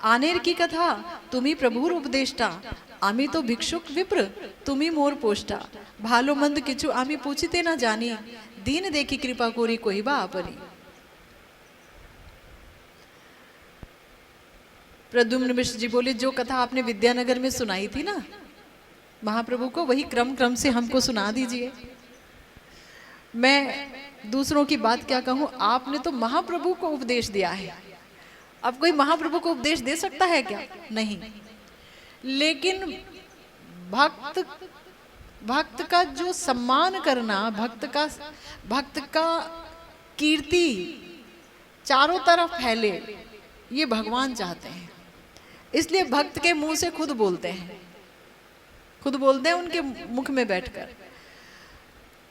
आनेर की कथा तुम्ही प्रभुर उपदेष्टा आमी तो भिक्षुक विप्र तुम्ही मोर पोष्टा भालो मंद किचु आमी पूछिते ना जानी दीन देखी कृपा कोरी कोहिबा आपरी। प्रद्युम्न मिश्र जी बोले जो कथा आपने विद्यानगर में सुनाई थी ना महाप्रभु को, वही क्रम क्रम से हमको सुना दीजिए। मैं दूसरों की बात क्या कहूं, आपने तो महाप्रभु को उपदेश दिया है। अब कोई महाप्रभु को उपदेश दे सकता है क्या? नहीं। लेकिन भक्त का जो सम्मान करना, भक्त का कीर्ति चारों तरफ फैले, ये भगवान चाहते हैं। इसलिए भक्त के मुंह से खुद बोलते हैं उनके मुख में बैठकर।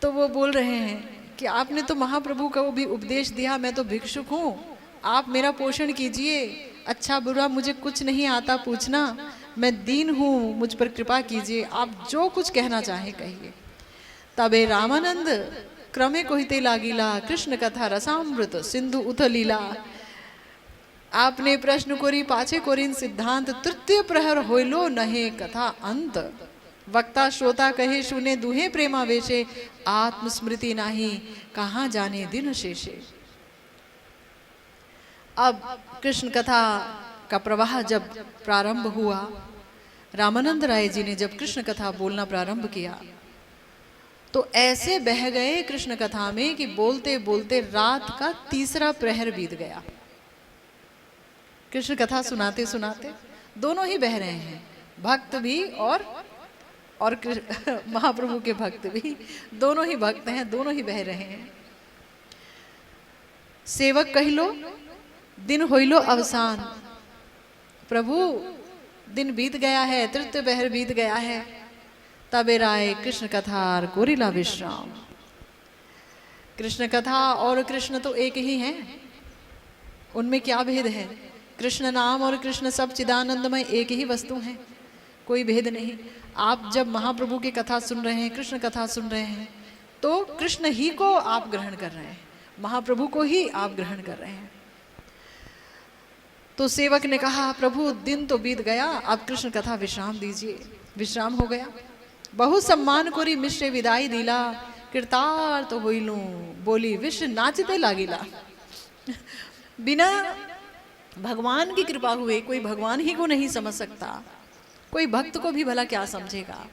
तो वो बोल रहे हैं कि आपने तो महाप्रभु का वो भी उपदेश दिया, मैं तो भिक्षुक हूँ, आप मेरा पोषण कीजिए, अच्छा बुरा मुझे कुछ नहीं आता पूछना, मैं दीन हूँ, मुझ पर कृपा कीजिए, आप जो कुछ कहना चाहें कहिए। तबे रामानंद क्रमे कोहिते लागिला कृष्ण कथा रसामृत सिंधु उथलीला। आपने प्रश्न कोरी पाछे कोरिन सिद्धांत तृतीय प्रहर होइलो नहे कथा अंत। वक्ता श्रोता कहे सुने दुहे प्रेमावेशे आत्मस्मृति नाही कहाँ जाने दिन शेषे। अब कृष्ण कथा का प्रवाह जब प्रारंभ हुआ, रामानंद राय जी ने जब कृष्ण कथा बोलना प्रारंभ किया तो ऐसे बह गए कृष्ण कथा में कि बोलते बोलते रात का तीसरा प्रहर बीत गया। कृष्ण कथा सुनाते सुनाते दोनों ही बह रहे हैं, भक्त भी और महाप्रभु के भक्त भी, दोनों ही भक्त हैं, दोनों ही बह रहे हैं। सेवक कह लो दिन होइलो अवसान, प्रभु दिन बीत गया है, तृतीय पहर बीत गया है। तबे राय कृष्ण कथार कोरिला विश्राम। कृष्ण कथा और कृष्ण तो एक ही हैं, उनमें क्या भेद है? कृष्ण नाम और कृष्ण सब चिदानंदमय एक ही वस्तु हैं, कोई भेद नहीं। आप जब महाप्रभु की कथा सुन रहे हैं, कृष्ण कथा सुन रहे हैं, तो कृष्ण ही को आप ग्रहण कर रहे हैं, महाप्रभु को ही आप ग्रहण कर रहे हैं। तो सेवक ने कहा प्रभु दिन तो बीत गया, अब कृष्ण कथा विश्राम दीजिए। विश्राम हो गया। बहु सम्मान कोरी मिश्रे विदाई दिला, कृतार तो होइलू बोली विश्व नाचते लागिला। बिना भगवान की कृपा हुए कोई भगवान ही को नहीं समझ सकता, कोई भक्त को भी भला क्या समझेगा।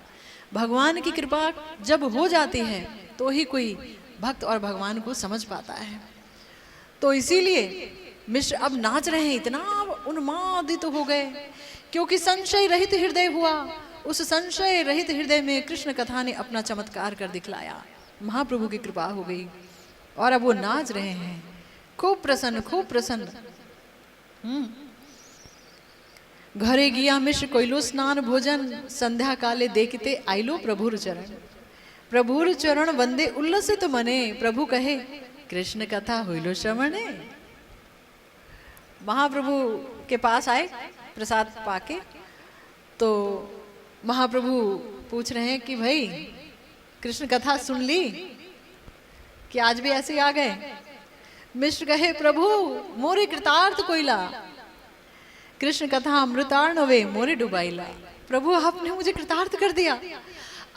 भगवान की कृपा जब हो जाती है तो ही कोई भक्त और भगवान को समझ पाता है। तो इसीलिए मिश्र अब नाच रहे हैं, इतना उन्मादित हो गए क्योंकि संशय रहित हृदय हुआ। उस संशय रहित हृदय में कृष्ण कथा ने अपना चमत्कार कर दिखलाया, महाप्रभु की कृपा हो गई और अब वो नाच रहे हैं, खूब प्रसन्न, खूब प्रसन्न। घरे गिया मिश्र कोइलो स्नान भोजन, संध्या काले देखते आइलो प्रभुर चरण। प्रभुर चरण वंदे उल्लसित मने, प्रभु कहे कृष्ण कथा होइलो श्रवणे। महाप्रभु के पास आए प्रसाद पाके, तो महाप्रभु पूछ रहे हैं कि भाई कृष्ण कथा सुन ली कि आज भी ऐसे आ गए? मिश्र कहे प्रभु मोरे कृतार्थ कोइला, कृष्ण कथा अमृतार्णवे मोरे डुबाइला। प्रभु आपने मुझे कृतार्थ कर दिया,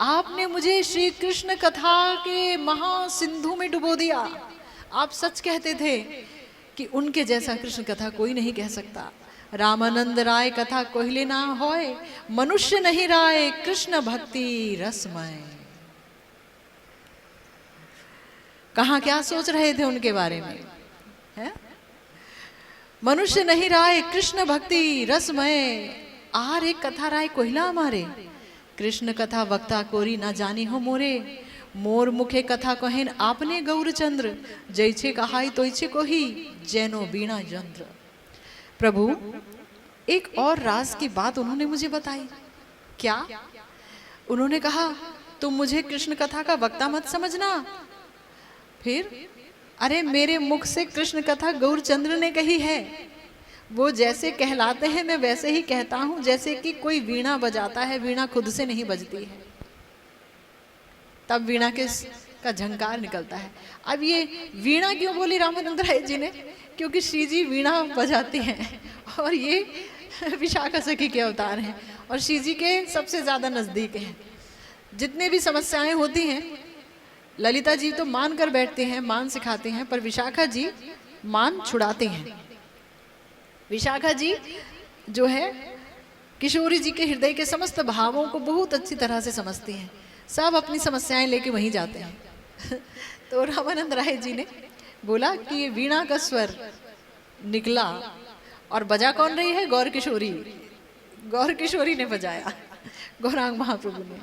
आपने मुझे श्री कृष्ण कथा के महासिंधु में डुबो दिया। आप सच कहते थे कि उनके जैसा कृष्ण कथा कोई नहीं कह सकता। रामानंद राय कथा कोहिले ना होए, मनुष्य नहीं राय कृष्ण भक्ति रसमय। कहाँ क्या सोच रहे थे उनके बारे में, है? मनुष्य नहीं राय कृष्ण भक्ति रसमय, आर एक कथा राय कोहिला हमारे। कृष्ण कथा वक्ता कोरी ना जानी हो मोरे, मोर मुखे कथा कहेन आपने गौरचंद्र, जैछे कहाई तोइछे कोही जैनो बीणा यंत्र। प्रभु एक और राज की बात उन्होंने मुझे बताई। क्या? उन्होंने कहा तुम मुझे कृष्ण कथा का वक्ता मत समझना। फिर अरे मेरे मुख से कृष्ण कथा गौरचंद्र ने कही है, वो जैसे कहलाते हैं मैं वैसे ही कहता हूं, जैसे कि कोई वीणा बजाता है, वीणा खुद से नहीं बजती है। तब वीणा के का झंकार निकलता है। अब ये वीणा क्यों बोली रामानंद राय जी ने? क्योंकि श्री जी वीणा बजाती हैं और ये विशाखा सखी के अवतार हैं और श्री जी के सबसे ज़्यादा नज़दीक हैं। जितने भी समस्याएं होती हैं, ललिता जी तो मान कर बैठते हैं, मान सिखाते हैं, पर विशाखा जी मान छुड़ाते हैं। विशाखा जी जो है किशोरी जी के हृदय के समस्त भावों को बहुत अच्छी तरह से समझती हैं। सब अपनी समस्याएं लेके वहीं जाते हैं। तो रामानंद राय जी ने बोला कि ये वीणा का स्वर निकला और बजा कौन रही है? गौर किशोरी। गौर किशोरी ने बजाया, गौरांग महाप्रभु ने।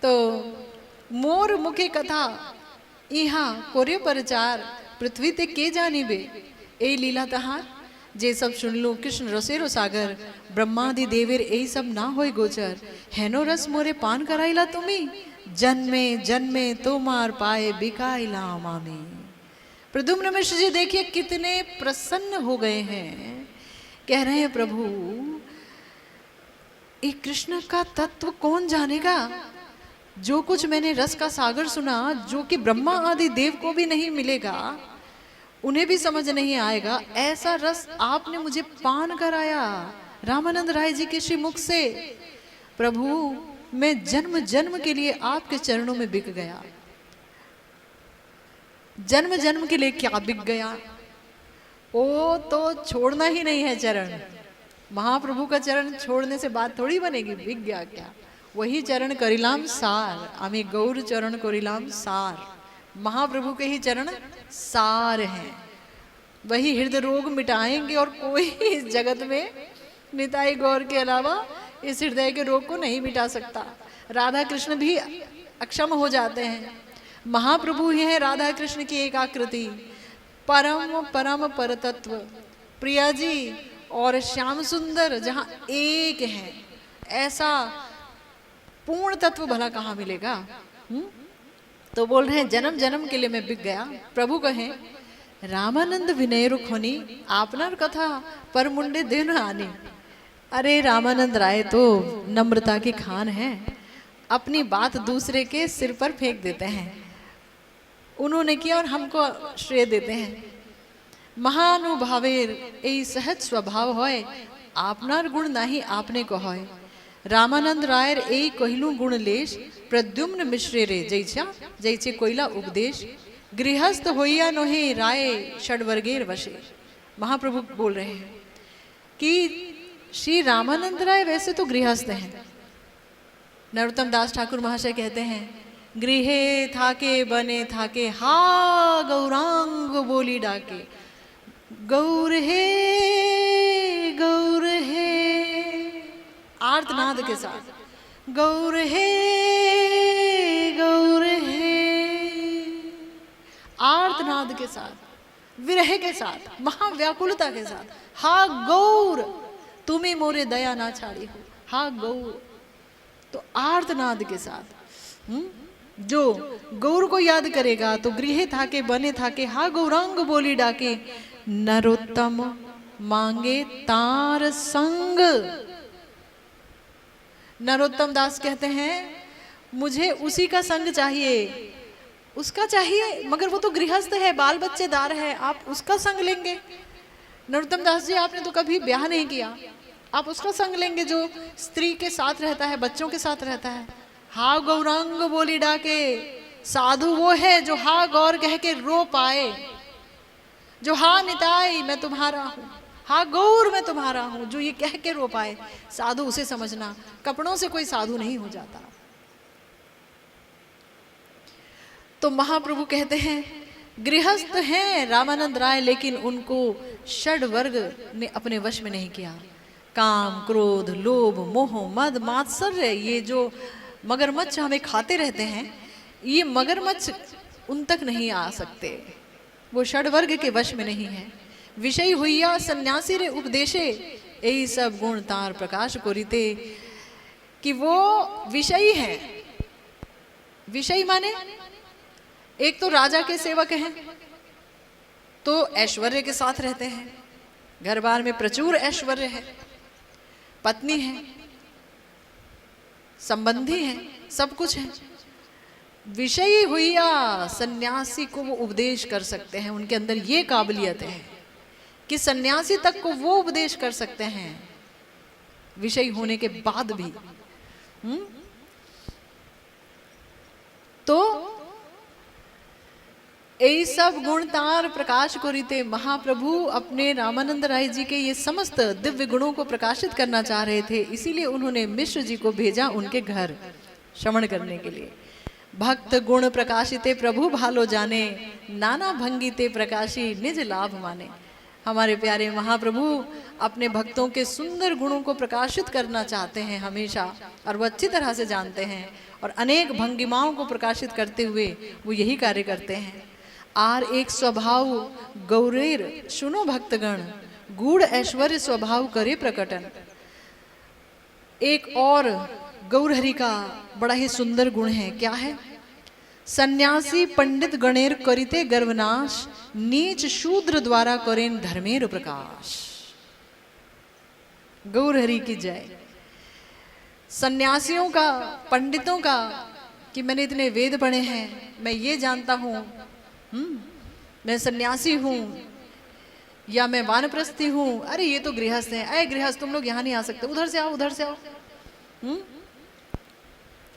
तो मोर मुखे कथा इहा कोरे परचार, पृथ्वी ते के जानी बे ए लीला तहार, जे सब सुन लो कृष्ण रसेरो सागर, ब्रह्मादि देवेर ए सब ना होय गोचर, हेनो रस मोरे पान कराइला तुम्ही, जन्मे जन्मे तोमार पाए बिकाइला मामी। प्रद्युम्न मिश्र जी देखिए कितने प्रसन्न हो गए हैं, कह रहे हैं प्रभु ये कृष्ण का तत्व कौन जानेगा? जो कुछ मैंने रस का सागर सुना, जो कि ब्रह्मा आदि देव को भी नहीं मिलेगा, उन्हें भी समझ नहीं आएगा, ऐसा रस आपने मुझे पान कराया रामानंद राय जी के श्री मुख से। प्रभु मैं जन्म जन्म के लिए आपके चरणों में बिक गया। जन्म जन्म के लिए क्या बिक गया? वो तो छोड़ना ही नहीं है चरण। महाप्रभु का चरण छोड़ने से बात थोड़ी बनेगी। बिक गया क्या? वही चरण करिलाम सार, आमी गौर चरण करिलाम सार। महाप्रभु के ही चरण सार हैं, वही हृदय रोग मिटाएंगे और कोई इस जगत में निताई गौर के अलावा इस हृदय के रोग को नहीं मिटा सकता। राधा कृष्ण भी अक्षम हो जाते हैं, महाप्रभु ही है राधा कृष्ण की एक आकृति, परम परम परतत्व। प्रिया जी और श्याम सुंदर जहाँ एक हैं, ऐसा पूर्ण तत्व भला कहाँ मिलेगा? तो बोल रहे हैं जन्म जन्म के लिए मैं बिक गया। प्रभु कहें रामानंद विनय रुखोनी आपनार कथा पर मुंडे दिन आनी। अरे रामानंद राय तो नम्रता की खान है, अपनी बात दूसरे के सिर पर फेंक देते हैं। उन्होंने किया और हमको श्रेय देते हैं। महानुभावेर ए सहज स्वभाव होय, आपनार गुण नाही आपने को होय। रामानंद रायर ए कहलू गुण लेश, प्रद्युम्न मिश्रे रे जैसा जैसे कोयला उपदेश। गृहस्थ होइया नोहे राय षडवर्गेर वशे। महाप्रभु बोल रहे हैं कि श्री रामानंद राय वैसे तो गृहस्थ हैं। नरोत्तम दास ठाकुर महाशय कहते हैं गृहे थाके बने थाके, हा गौरांग बोली डाके। गौर हे आर्तनाद के साथ, गौर हे आर्तनाद के साथ, विरह के साथ, महाव्याकुलता के साथ, हा गौर तुम्हें मोरे दया ना छाड़ी हो, हा गौर। तो आर्तनाद के साथ जो गौर को याद करेगा तो गृह थाके बने थाके, हा गौरांग बोली डाके। नरोत्तम मांगे तार संग। नरोत्तम दास कहते हैं मुझे उसी का संग चाहिए, उसका चाहिए, मगर वो तो गृहस्थ है, बाल बच्चेदार है, आप उसका संग लेंगे? नरोत्तम दास जी आपने तो कभी ब्याह नहीं किया, आप उसका संग लेंगे जो स्त्री के साथ रहता है, बच्चों के साथ रहता है। हा गौरांग बोली डाके। साधु वो है जो हा गौर कह के रो पाए, जो हा निताई मैं तुम्हारा हूँ, हा गौर मैं तुम्हारा हूँ, जो ये कह के रो पाए, साधु उसे समझना। कपड़ों से कोई साधु नहीं हो जाता। तो महाप्रभु कहते हैं गृहस्थ हैं रामानंद राय, लेकिन उनको षड वर्ग ने अपने वश में नहीं किया। काम, क्रोध, लोभ, मोह, मद, मात्सर्य, ये जो मगरमच्छ हमें खाते रहते हैं, ये मगरमच्छ उन तक नहीं आ सकते, वो षड वर्ग के वश में नहीं है। विषय हुईया सन्यासी रे उपदेशे, यही सब गुण तार प्रकाश को रीते। कि वो विषयी हैं। विषयी माने एक तो राजा के सेवक हैं, तो ऐश्वर्य के साथ रहते हैं, घर बार में प्रचुर ऐश्वर्य है, पत्नी है, संबंधी है, सब कुछ है। विषयी हुआ सन्यासी को वो उपदेश कर सकते हैं, उनके अंदर ये काबिलियत है कि सन्यासी तक को वो उपदेश कर सकते हैं विषयी होने के बाद भी। तो ये सब गुण तार प्रकाश को रीते महाप्रभु अपने रामानंद राय जी के ये समस्त दिव्य गुणों को प्रकाशित करना चाह रहे थे, इसीलिए उन्होंने मिश्र जी को भेजा उनके घर श्रवण करने के लिए। भक्त गुण प्रकाशिते प्रभु भालो जाने, नाना भंगिते प्रकाशी निज लाभ माने। हमारे प्यारे महाप्रभु अपने भक्तों के सुंदर गुणों को प्रकाशित करना चाहते हैं हमेशा, और वो अच्छी तरह से जानते हैं, और अनेक भंगिमाओं को प्रकाशित करते हुए वो यही कार्य करते हैं। आर एक स्वभाव गौरेर सुनो भक्तगण, गूढ़ ऐश्वर्य स्वभाव करे प्रकटन। एक और गौरहरि का बड़ा ही सुंदर गुण है, क्या है? सन्यासी पंडित गणेर करिते गर्वनाश, नीच शूद्र द्वारा करें धर्मेर प्रकाश। गौरहरि की जय। सन्यासियों का, पंडितों का कि मैंने इतने वेद पढ़े हैं, मैं ये जानता हूँ, मैं सन्यासी हूँ या मैं वानप्रस्थी हूँ। अरे ये तो गृहस्थ हैं, अरे गृहस्थ तुम लोग यहाँ नहीं आ सकते, उधर से आओ, उधर से आओ।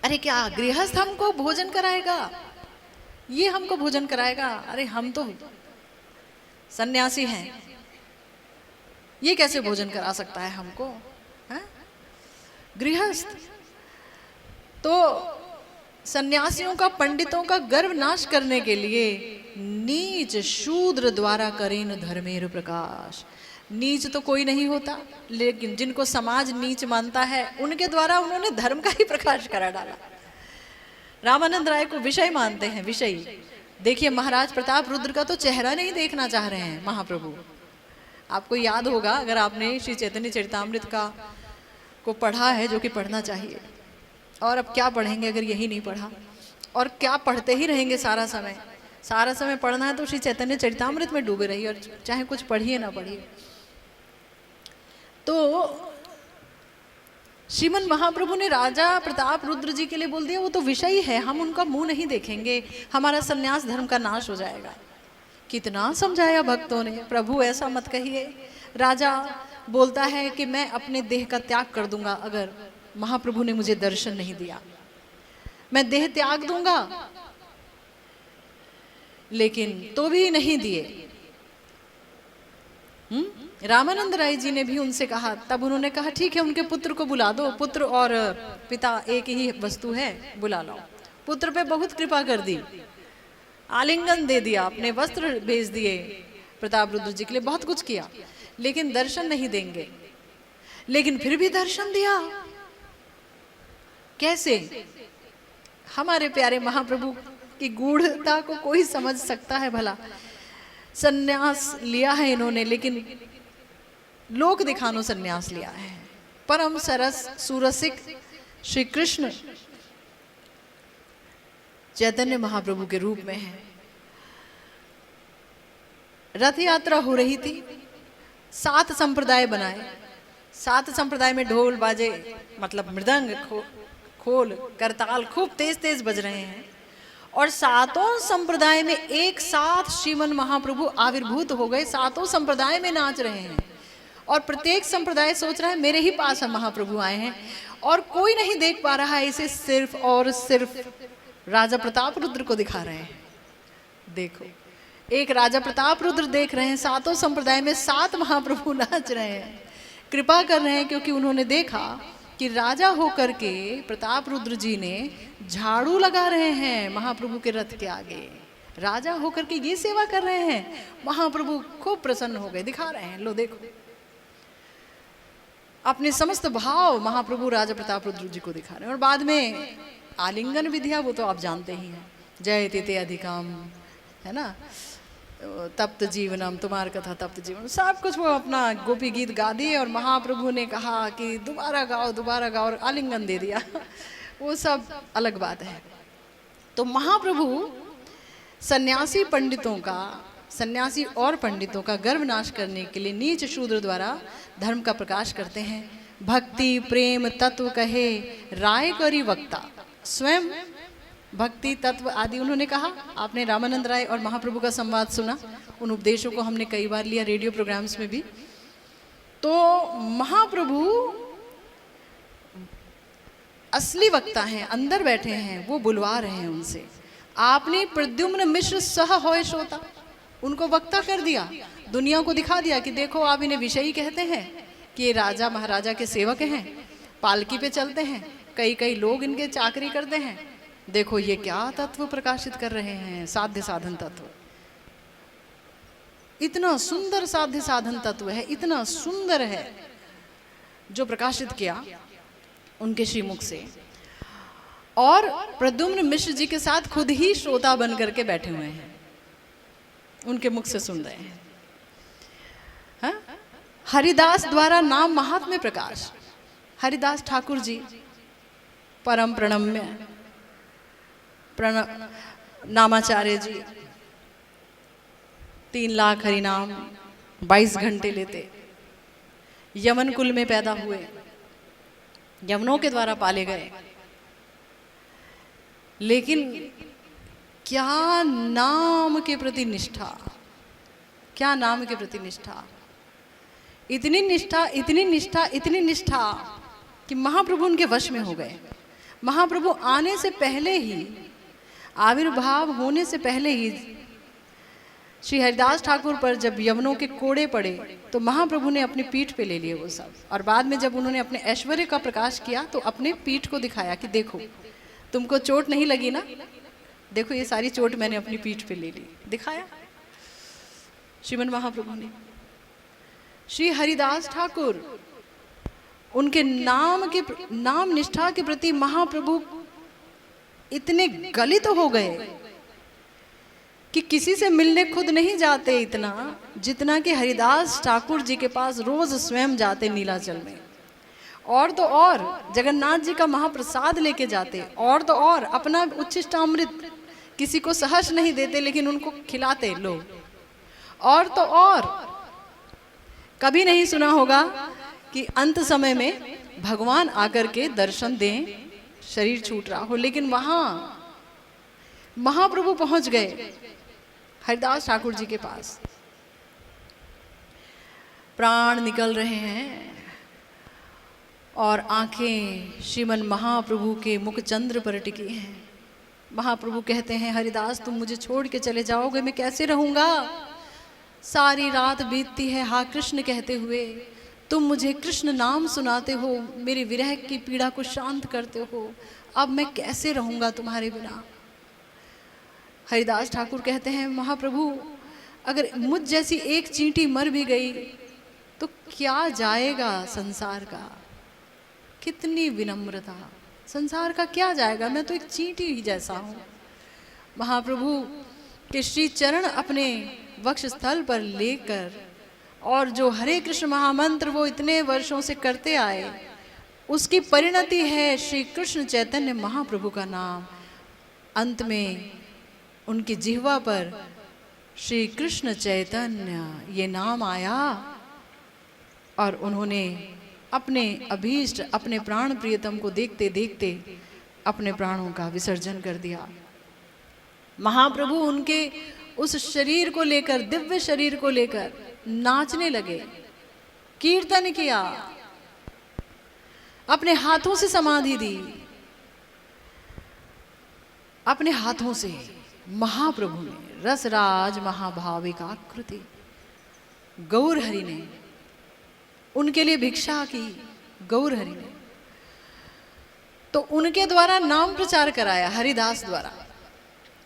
अरे क्या गृहस्थ हमको भोजन कराएगा, ये हमको भोजन कराएगा? अरे हम तो सन्यासी हैं, ये कैसे भोजन करा सकता है हमको? है? गृहस्थ। तो सन्यासियों का, पंडितों का गर्व नाश करने के लिए नीच शूद्र द्वारा करें धर्मेर प्रकाश। नीच तो कोई नहीं होता, लेकिन जिनको समाज नीच मानता है उनके द्वारा उन्होंने धर्म का ही प्रकाश करा डाला। रामानंद राय को विषय मानते हैं, विषयी। देखिए महाराज प्रताप रुद्र का तो चेहरा नहीं देखना चाह रहे हैं महाप्रभु। आपको याद होगा अगर आपने श्री चैतन्य चरितामृत का को पढ़ा है, जो कि पढ़ना चाहिए, और अब क्या पढ़ेंगे अगर यही नहीं पढ़ा, और क्या पढ़ते ही रहेंगे सारा समय। सारा समय पढ़ना है तो श्री चैतन्य चरितामृत में डूबे रहिए, और चाहे कुछ पढ़िए ना पढ़िए। तो श्रीमन महाप्रभु ने राजा प्रताप रुद्र जी के लिए बोल दिया, वो तो विषयी है, हम उनका मुंह नहीं देखेंगे, हमारा सन्यास धर्म का नाश हो जाएगा। कितना समझाया भक्तों ने, प्रभु ऐसा मत कहिए। राजा बोलता है कि मैं अपने देह का त्याग कर दूंगा अगर महाप्रभु ने मुझे दर्शन नहीं दिया, मैं देह त्याग दूंगा, लेकिन तो भी नहीं दिए। रामानंद राय जी ने भी उनसे कहा, तब उन्होंने कहा ठीक है, उनके पुत्र को बुला दो, पुत्र और पिता एक ही वस्तु है, बुला लो। पुत्र पे बहुत कृपा कर दी, आलिंगन दे दिया, अपने वस्त्र भेज दिए प्रताप रुद्र जी के लिए, बहुत कुछ किया, लेकिन दर्शन नहीं देंगे। लेकिन फिर भी दर्शन दिया। कैसे? हमारे प्यारे महाप्रभु की गूढ़ता को कोई समझ सकता है भला? सन्यास लिया है इन्होंने, लेकिन लोक दिखानो सन्यास लिया है। परम सरस सुरसिक श्री कृष्ण चैतन्य महाप्रभु के रूप में है। रथ यात्रा हो रही थी, 7 संप्रदाय बनाए, 7 संप्रदाय में ढोल बाजे, मतलब मृदंग, खोल, करताल खूब तेज तेज बज रहे हैं, और 7 संप्रदाय में एक साथ श्रीमन महाप्रभु आविर्भूत हो गए, 7 संप्रदाय में नाच रहे हैं। और प्रत्येक संप्रदाय सोच रहा है मेरे ही पास हम महाप्रभु आए हैं, और कोई नहीं देख पा रहा है इसे, सिर्फ और सिर्फ राजा प्रताप रुद्र को दिखा रहे हैं। देखो, एक राजा प्रताप रुद्र देख रहे हैं, 7 संप्रदाय में 7 महाप्रभु नाच रहे हैं, कृपा कर रहे हैं, क्योंकि उन्होंने देखा कि राजा होकर के प्रताप रुद्र जी ने झाड़ू लगा रहे हैं महाप्रभु के रथ के आगे, राजा होकर के ये सेवा कर रहे हैं। महाप्रभु खूब प्रसन्न हो गए, दिखा रहे हैं, लो देखो, अपने समस्त भाव महाप्रभु राजा प्रताप रुद्र जी को दिखा रहे हैं। और बाद में आलिंगन विधिया, वो तो आप जानते ही हैं, जय तिते अधिकाम, है ना, तप्त जीवनम, तुम्हार कथा तप्त जीवन, सब कुछ वो अपना गोपी गीत गा दिए, और महाप्रभु ने कहा कि दोबारा गाओ, दोबारा गाओ, और आलिंगन दे दिया। वो सब अलग बात है। तो महाप्रभु सन्यासी पंडितों का, सन्यासी और पंडितों का गर्व नाश करने के लिए नीच शूद्र द्वारा धर्म का प्रकाश करते हैं। भक्ति प्रेम तत्व कहे राय करी वक्ता, स्वयं भक्ति तत्व आदि उन्होंने कहा। आपने रामानंद राय और महाप्रभु का संवाद सुना, उन उपदेशों को हमने कई बार लिया रेडियो प्रोग्राम्स में भी। तो महाप्रभु असली वक्ता हैं, अंदर बैठे हैं, वो बुलवा रहे हैं उनसे। आपने प्रद्युम्न मिश्र सह होय श्रोता, उनको वक्ता कर दिया, दुनिया को दिखा दिया कि देखो आप इन्हें विषयी कहते हैं कि ये राजा महाराजा के सेवक हैं, पालकी पे चलते हैं, कई कई लोग इनके चाकरी करते हैं, देखो ये क्या तत्व प्रकाशित कर रहे हैं, साध्य साधन तत्व। इतना सुंदर साध्य साधन तत्व है, इतना सुंदर है जो प्रकाशित किया उनके श्रीमुख से। और प्रद्युम्न मिश्र जी के साथ खुद ही श्रोता बन करके बैठे हुए हैं, उनके मुख से सुन रहे हैं। हाँ? हरिदास द्वारा नाम महात्म्य प्रकाश, हरिदास ठाकुर जी परम प्रणम्य नामाचार्य जी 3 लाख हरिनाम 22 घंटे लेते, यमन कुल में पैदा हुए, यमनों के द्वारा पाले गए, लेकिन क्या नाम के प्रति निष्ठा, क्या नाम के प्रति निष्ठा, इतनी निष्ठा, इतनी निष्ठा, इतनी निष्ठा कि महाप्रभु उनके वश में हो गए। महाप्रभु आने से पहले ही, आविर्भाव होने से पहले ही श्री हरिदास ठाकुर पर जब यवनों के कोड़े पड़े तो महाप्रभु ने अपनी पीठ पे ले लिए वो सब, और बाद में जब उन्होंने अपने ऐश्वर्य का प्रकाश किया तो अपने पीठ को दिखाया कि देखो तुमको चोट नहीं लगी ना, देखो ये सारी चोट मैंने अपनी पीठ पे ले ली, दिखाया श्रीमन महाप्रभु ने। श्री हरिदास ठाकुर उनके नाम निष्ठा के प्रति महाप्रभु इतने गलित हो गए कि किसी से मिलने खुद नहीं जाते इतना, जितना कि हरिदास ठाकुर जी के पास रोज स्वयं जाते नीलाचल में। और तो और जगन्नाथ जी का महाप्रसाद लेके जाते, और तो और अपना उच्छिष्टामृत किसी को सहर्ष नहीं देते लेकिन उनको खिलाते लोग। और तो और कभी नहीं सुना होगा कि अंत समय में भगवान आकर के दर्शन दें, शरीर छूट रहा हो, लेकिन वहां महाप्रभु पहुंच गए हरिदास ठाकुर जी के पास। प्राण निकल रहे हैं और आंखें श्रीमन महाप्रभु के मुख चंद्र पर टिकी हैं। महाप्रभु कहते हैं, हरिदास तुम मुझे छोड़ के चले जाओगे, मैं कैसे रहूंगा? सारी रात बीतती है हा कृष्ण कहते हुए, तुम मुझे कृष्ण नाम सुनाते हो, मेरी विरह की पीड़ा को शांत करते हो, अब मैं कैसे रहूंगा तुम्हारे बिना? हरिदास ठाकुर कहते हैं, महाप्रभु अगर मुझ जैसी एक चींटी मर भी गई तो क्या जाएगा संसार का? कितनी विनम्रता, संसार का क्या जाएगा, मैं तो एक चींटी ही जैसा हूँ। महाप्रभु के श्री चरण अपने वक्ष स्थल पर लेकर, और जो हरे कृष्ण महामंत्र वो इतने वर्षों से करते आए, उसकी परिणति है श्री कृष्ण चैतन्य महाप्रभु का नाम। अंत में उनकी जिह्वा पर श्री कृष्ण चैतन्य ये नाम आया और उन्होंने अपने अभीष्ट, अपने प्राण प्रियतम को देखते देखते अपने प्राणों का विसर्जन कर दिया। महाप्रभु उनके उस शरीर को लेकर, दिव्य शरीर को लेकर नाचने लगे, कीर्तन किया, अपने हाथों से समाधि दी, अपने हाथों से महाप्रभु ने रसराज महाभाविक आकृति गौर हरि ने उनके लिए भिक्षा की। गौर हरि ने तो उनके द्वारा नाम प्रचार कराया, हरिदास द्वारा,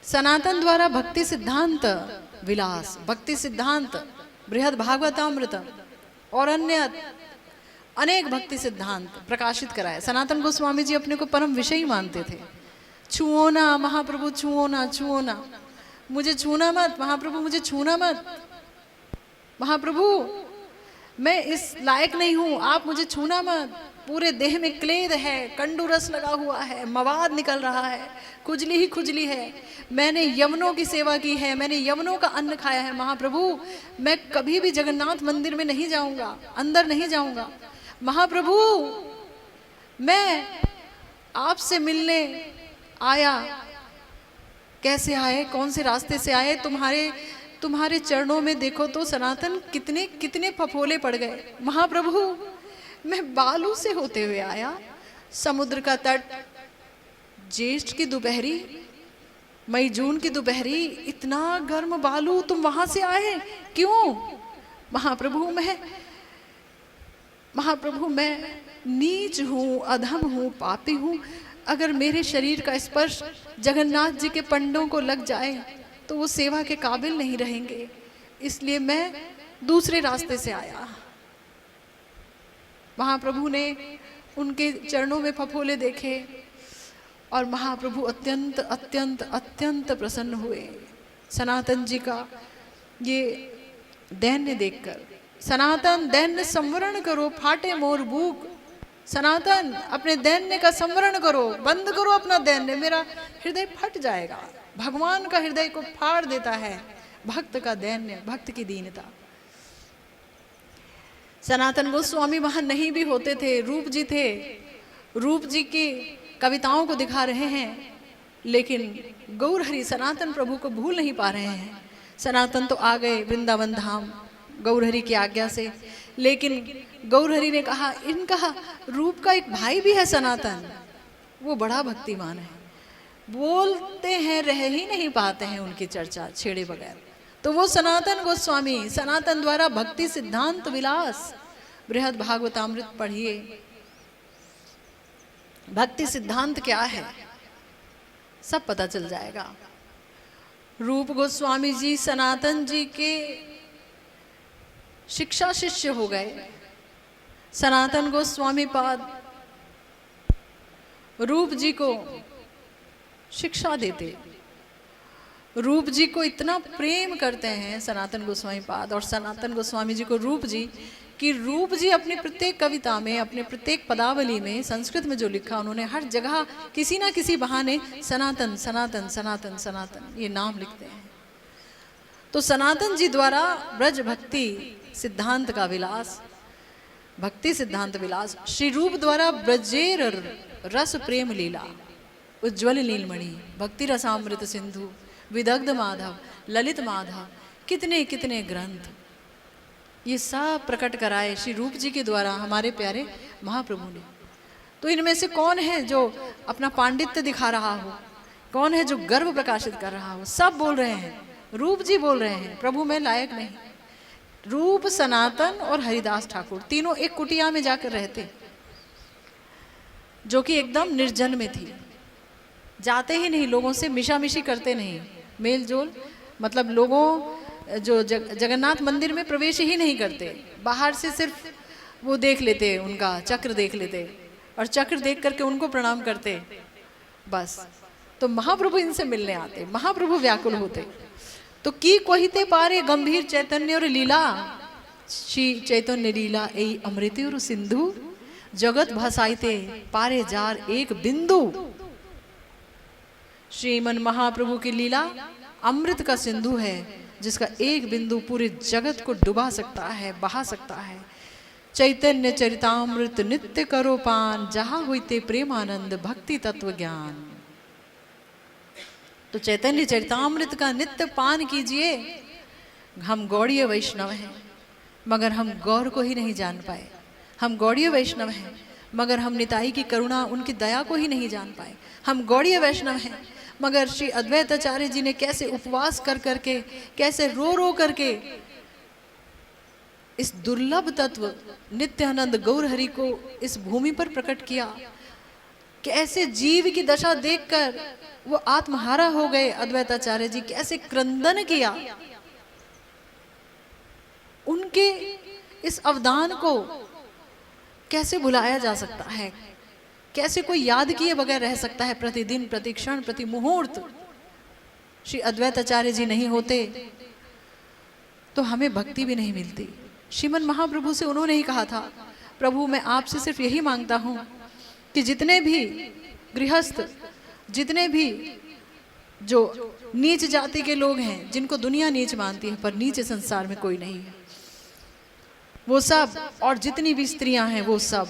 सनातन द्वारा भक्ति सिद्धांत विलास, भक्ति सिद्धांत बृहद भागवतामृतम और अन्य अनेक भक्ति सिद्धांत प्रकाशित कराया। सनातन गोस्वामी जी अपने को परम विषयी मानते थे। छुओ ना महाप्रभु, छुओ ना, छुओ ना, मुझे छूना मत महाप्रभु, मुझे छूना मत महाप्रभु, मैं इस लायक नहीं हूं, आप मुझे छूना मत। पूरे देह में क्लेद है, कंडू रस लगा हुआ है, मवाद निकल रहा है, खुजली ही खुजली है, मैंने यमनों की सेवा की है, मैंने यमनों का अन्न खाया है महाप्रभु, मैं कभी भी जगन्नाथ मंदिर में नहीं जाऊंगा, अंदर नहीं जाऊंगा महाप्रभु, मैं आपसे मिलने आया, कैसे आए, कौन से रास्ते से आए, तुम्हारे चरणों में देखो तो सनातन कितने कितने फफोले पड़ गए। महाप्रभु मैं बालू से होते हुए आया, समुद्र का तट, ज्येष्ठ की दोपहरी, मई जून की दोपहरी, इतना गर्म बालू, तुम वहां से आए क्यों? महाप्रभु मैं नीच हूँ, अधम हूँ, पापी हूँ। अगर मेरे शरीर का स्पर्श जगन्नाथ जी के पंडों को लग जाए तो वो सेवा के काबिल नहीं रहेंगे, इसलिए मैं दूसरे रास्ते से आया। महाप्रभु ने उनके चरणों में फफोले देखे और महाप्रभु अत्यंत अत्यंत अत्यंत प्रसन्न हुए सनातन जी का ये दैन्य देखकर। सनातन दैन्य संवरण करो, फाटे मोर भूख। सनातन अपने दैन्य का संवरण करो, बंद करो अपना दैन्य, मेरा हृदय फट जाएगा। भगवान का हृदय को फाड़ देता है भक्त का दैन्य, भक्त की दीनता। सनातन गोस्वामी वहां नहीं भी होते थे, रूप जी थे, रूप जी की कविताओं को दिखा रहे हैं, लेकिन गौरहरि सनातन प्रभु को भूल नहीं पा रहे हैं। सनातन तो आ गए वृंदावन धाम गौरहरि की आज्ञा से, लेकिन गौरहरि ने कहा इनका रूप का एक भाई भी है सनातन, वो बड़ा भक्तिमान है, बोलते हैं रह ही नहीं पाते हैं उनकी चर्चा छेड़े बगैर। तो वो सनातन गोस्वामी, सनातन द्वारा भक्ति सिद्धांत विलास, बृहद भागवतामृत पढ़िए, भक्ति सिद्धांत क्या है सब पता चल जाएगा। रूप गोस्वामी जी सनातन जी के शिक्षा शिष्य हो गए। सनातन गोस्वामी पाद रूप जी को शिक्षा देते, रूप जी को इतना प्रेम करते हैं सनातन गोस्वामी पाद और सनातन गोस्वामी जी को रूप जी, कि रूप जी अपनी प्रत्येक कविता में, अपने प्रत्येक पदावली में, संस्कृत में जो लिखा उन्होंने हर जगह किसी ना किसी बहाने सनातन सनातन सनातन सनातन ये नाम लिखते हैं। तो सनातन जी द्वारा ब्रज भक्ति सिद्धांत का विलास, भक्ति सिद्धांत विलास, श्री रूप द्वारा ब्रजेर रस प्रेम लीला, उज्ज्वल नीलमणि, भक्ति रसामृत सिंधु, विदग्ध माधव, ललित माधव, कितने कितने ग्रंथ, ये सब प्रकट कराए श्री रूप जी के द्वारा हमारे प्यारे महाप्रभु ने। तो इनमें से कौन है जो अपना पांडित्य दिखा रहा हो, कौन है जो गर्व प्रकाशित कर रहा हो? सब बोल रहे हैं, रूप जी बोल रहे हैं प्रभु मैं लायक नहीं। रूप, सनातन और हरिदास ठाकुर तीनों एक कुटिया में जाकर रहते, जो कि एकदम निर्जन में थी, जाते ही नहीं, लोगों से मिशामिशी करते नहीं, मेल जोल, मतलब लोगों जो जगन्नाथ मंदिर में प्रवेश ही नहीं करते, बाहर से सिर्फ वो देख लेते, उनका चक्र देख लेते और चक्र देख करके उनको प्रणाम करते बस। तो महाप्रभु इनसे मिलने आते, महाप्रभु व्याकुल होते। तो की कोहिते पारे गंभीर चैतन्य और लीला, श्री चैतन्य लीला यही अमृत और सिंधु, जगत भासाइते पारे जार एक बिंदु। श्रीमन महाप्रभु की लीला अमृत का सिंधु है, जिसका एक बिंदु पूरे जगत को डुबा सकता है, बहा सकता है। चैतन्य चरितामृत नित्य करो पान, जहां होते प्रेमानंद भक्ति तत्व ज्ञान। तो चैतन्य चरितामृत का नित्य पान कीजिए। हम गौड़ीय वैष्णव हैं मगर हम गौर को ही नहीं जान पाए, हम गौड़ीय वैष्णव हैं मगर हम निताई की करुणा, उनकी दया को ही नहीं जान पाए। हम गौड़ीय वैष्णव हैं मगर श्री अद्वैताचार्य जी ने कैसे उपवास कर करके, कैसे रो रो करके इस दुर्लभ तत्व नित्यानंद गौरहरि को इस भूमि पर प्रकट किया। कैसे जीव की दशा देखकर वो आत्महारा हो गए अद्वैताचार्य जी, कैसे क्रंदन किया। उनके इस अवदान को कैसे भुलाया जा सकता है, कैसे कोई याद किए बगैर रह सकता है? प्रतिदिन, प्रति क्षण, प्रति मुहूर्त श्री अद्वैताचार्य जी नहीं होते तो हमें भक्ति भी नहीं मिलती। श्रीमन महाप्रभु से उन्होंने ही कहा था, प्रभु मैं आपसे सिर्फ यही मांगता हूं कि जितने भी गृहस्थ, जितने भी जो नीच जाति के लोग हैं, जिनको दुनिया नीच मानती है पर नीच संसार में कोई नहीं है, वो सब, और जितनी भी स्त्रियां हैं वो सब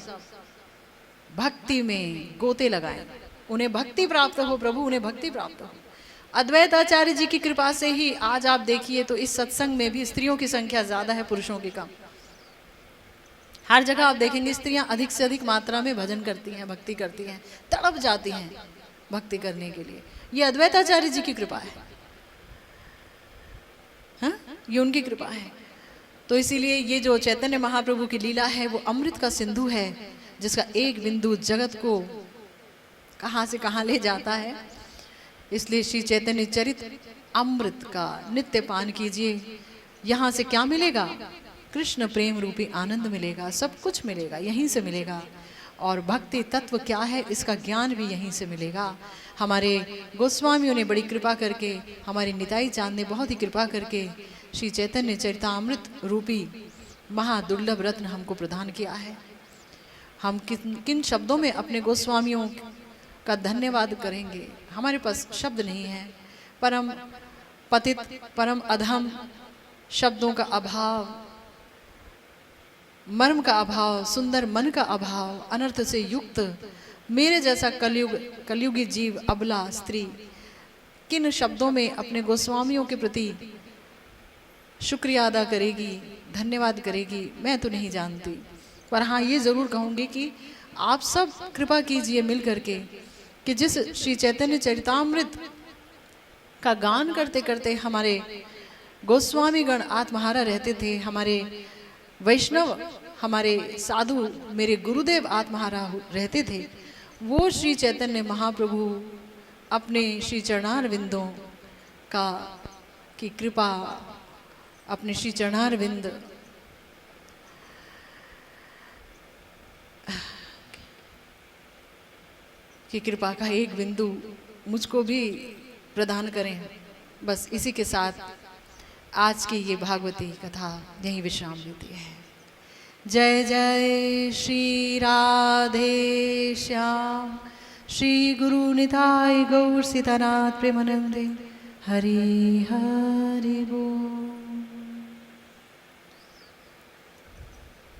भक्ति में गोते लगाएं, उन्हें भक्ति प्राप्त हो प्रभु, उन्हें भक्ति प्राप्त हो। अद्वैत आचार्य जी की कृपा से ही आज आप देखिए तो इस सत्संग में भी स्त्रियों की संख्या ज्यादा है, पुरुषों की कम। हर जगह आप देखेंगे स्त्रियां अधिक से अधिक मात्रा में भजन करती हैं, भक्ति करती हैं, तड़प जाती हैं भक्ति करने के लिए। ये अद्वैताचार्य जी की कृपा है, हाँ? ये उनकी कृपा है। तो इसीलिए ये जो चैतन्य महाप्रभु की लीला है वो अमृत का सिंधु है, जिसका एक बिंदु जगत को कहाँ से कहाँ ले जाता है। इसलिए श्री चैतन्य चरित अमृत का नित्य पान कीजिए। यहाँ से क्या मिलेगा? कृष्ण प्रेम रूपी आनंद मिलेगा, सब कुछ मिलेगा, यहीं से मिलेगा। और भक्ति तत्व क्या है इसका ज्ञान भी यहीं से मिलेगा। हमारे गोस्वामियों ने बड़ी कृपा करके, हमारे निताई चांद ने बहुत ही कृपा करके श्री चैतन्य चरितामृत रूपी महादुर्लभ रत्न हमको प्रदान किया है। हम किन शब्दों में अपने गोस्वामियों का धन्यवाद करेंगे? हमारे पास शब्द नहीं है। परम पतित, परम अधम, शब्दों का अभाव, मर्म का अभाव, सुंदर मन का अभाव, अनर्थ से युक्त मेरे जैसा कलयुगी जीव, अबला स्त्री किन शब्दों में अपने गोस्वामियों के प्रति शुक्रिया अदा करेगी, धन्यवाद करेगी, मैं तो नहीं जानती। पर हाँ, ये ज़रूर कहूँगी कि आप सब कृपा कीजिए मिल करके कि जिस श्री चैतन्य चरितामृत का गान करते करते हमारे गोस्वामी गण आत्महारा रहते थे, हमारे वैष्णव, हमारे साधु, मेरे गुरुदेव आत्महारा रहते थे, वो श्री चैतन्य महाप्रभु अपने श्री चरणार विंदों का की कृपा, अपने श्री चरणार विंद की कृपा का एक बिंदु मुझको भी प्रदान करें। बस इसी के साथ आज की ये भागवती कथा यहीं विश्राम लेती है। जय जय श्री राधे श्याम, श्री गुरु निताय गौर सीतानाथ प्रेमानंदे। हरि हरि।